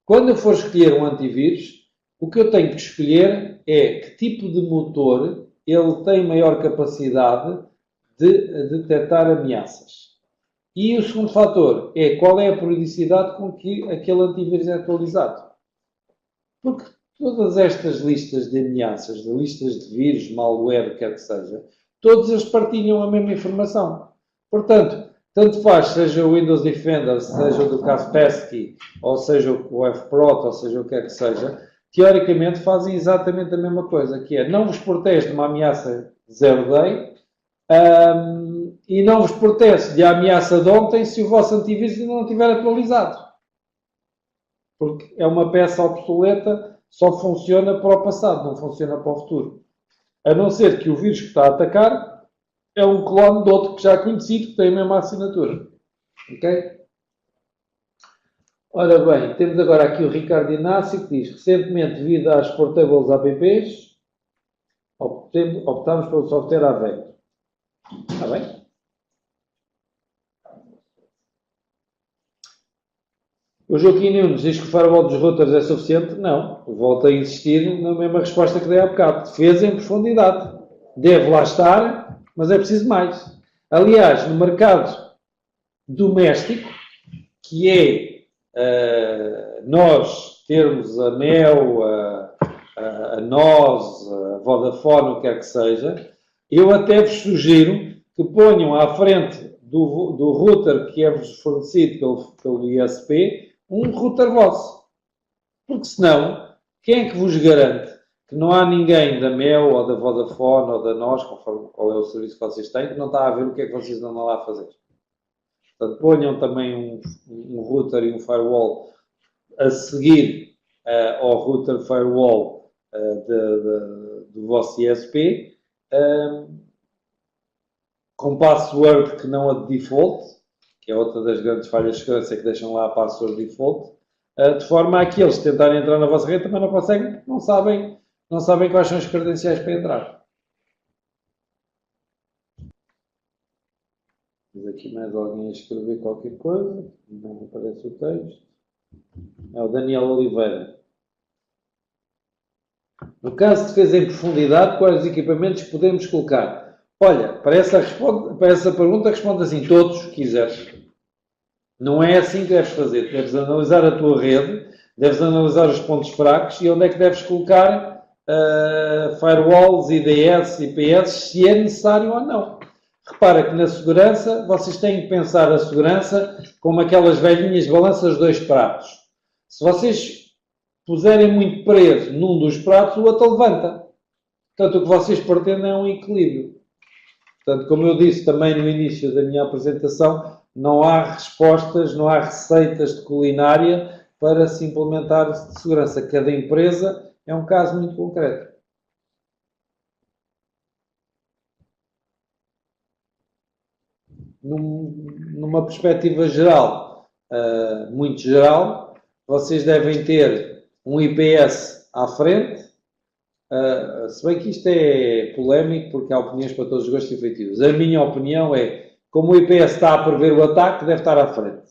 quando eu for escolher um antivírus, o que eu tenho que escolher é que tipo de motor ele tem maior capacidade de detectar ameaças. E o segundo fator é qual é a periodicidade com que aquele antivírus é atualizado. Porque todas estas listas de ameaças, de listas de vírus, malware, quer que seja, todos eles partilham a mesma informação. Portanto, tanto faz, seja o Windows Defender, seja o do Kaspersky, ou seja o FPROT, ou seja o que é que seja, teoricamente fazem exatamente a mesma coisa, que é não vos protege de uma ameaça zero day e não vos protege de a ameaça de ontem se o vosso antivírus ainda não estiver atualizado. Porque é uma peça obsoleta, só funciona para o passado, não funciona para o futuro. A não ser que o vírus que está a atacar é um clone de outro que já é conhecido, que tem a mesma assinatura. Ok? Ora bem, temos agora aqui o Ricardo Inácio que diz, recentemente, devido às portables apps, optámos pelo software Aveiro. Está bem? O Joaquim Nunes diz que o firewall dos routers é suficiente? Não. Volto a insistir na mesma resposta que dei há bocado. Defesa em profundidade. Deve lá estar, mas é preciso mais. Aliás, no mercado doméstico, que é nós termos a Mel, a NOS, a Vodafone, o que quer que seja, eu até vos sugiro que ponham à frente do router que é-vos fornecido pelo ISP, um router vosso. Porque senão, quem é que vos garante que não há ninguém da Mel, ou da Vodafone, ou da NOS, conforme qual é o serviço que vocês têm, que não está a ver o que é que vocês andam lá a fazer. Portanto, ponham também um router e um firewall a seguir ao router firewall do vosso ISP, com password que não a de default, que é outra das grandes falhas de segurança, que deixam lá a password default, de forma a que eles tentarem entrar na vossa rede também não conseguem, porque não sabem quais são as credenciais para entrar. Temos aqui mais alguém a escrever qualquer coisa, não aparece o texto. É o Daniel Oliveira. No caso de defesa em profundidade, quais equipamentos podemos colocar? Olha, para essa pergunta responde assim, todos que quiseres. Não é assim que deves fazer. Deves analisar a tua rede, deves analisar os pontos fracos e onde é que deves colocar firewalls, IDS, IPS, se é necessário ou não. Repara que na segurança, vocês têm que pensar a segurança como aquelas velhinhas balanças de dois pratos. Se vocês puserem muito preso num dos pratos, o outro levanta. Portanto, o que vocês pretendem é um equilíbrio. Portanto, como eu disse também no início da minha apresentação, não há respostas, não há receitas de culinária para se implementar de segurança. Cada empresa é um caso muito concreto. Numa perspectiva geral, muito geral, vocês devem ter um IPS à frente, se bem que isto é polémico porque há opiniões para todos os gostos e feitios. A minha opinião é, como o IPS está a prever o ataque, deve estar à frente.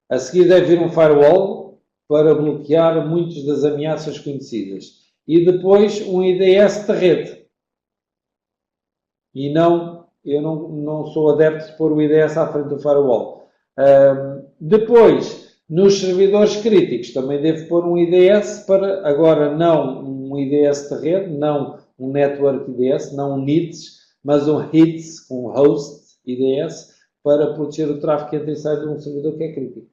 A seguir deve vir um firewall para bloquear muitas das ameaças conhecidas. E depois um IDS de rede. E eu não sou adepto de pôr o IDS à frente do firewall. Depois, nos servidores críticos, também devo pôr um IDS para, agora não um IDS de rede, não um Network IDS, não um NITS, mas um HITS, um Host IDS, para proteger o tráfego que entra e sai de um servidor que é crítico.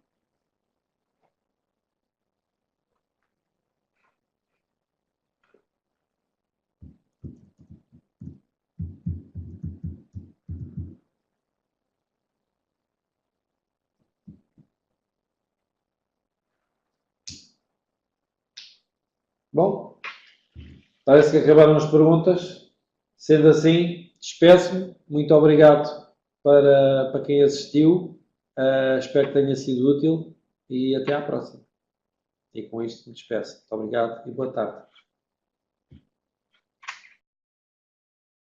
Bom, parece que acabaram as perguntas. Sendo assim, despeço-me. Muito obrigado para quem assistiu. Espero que tenha sido útil e até à próxima. E com isto me despeço. Muito obrigado e boa tarde.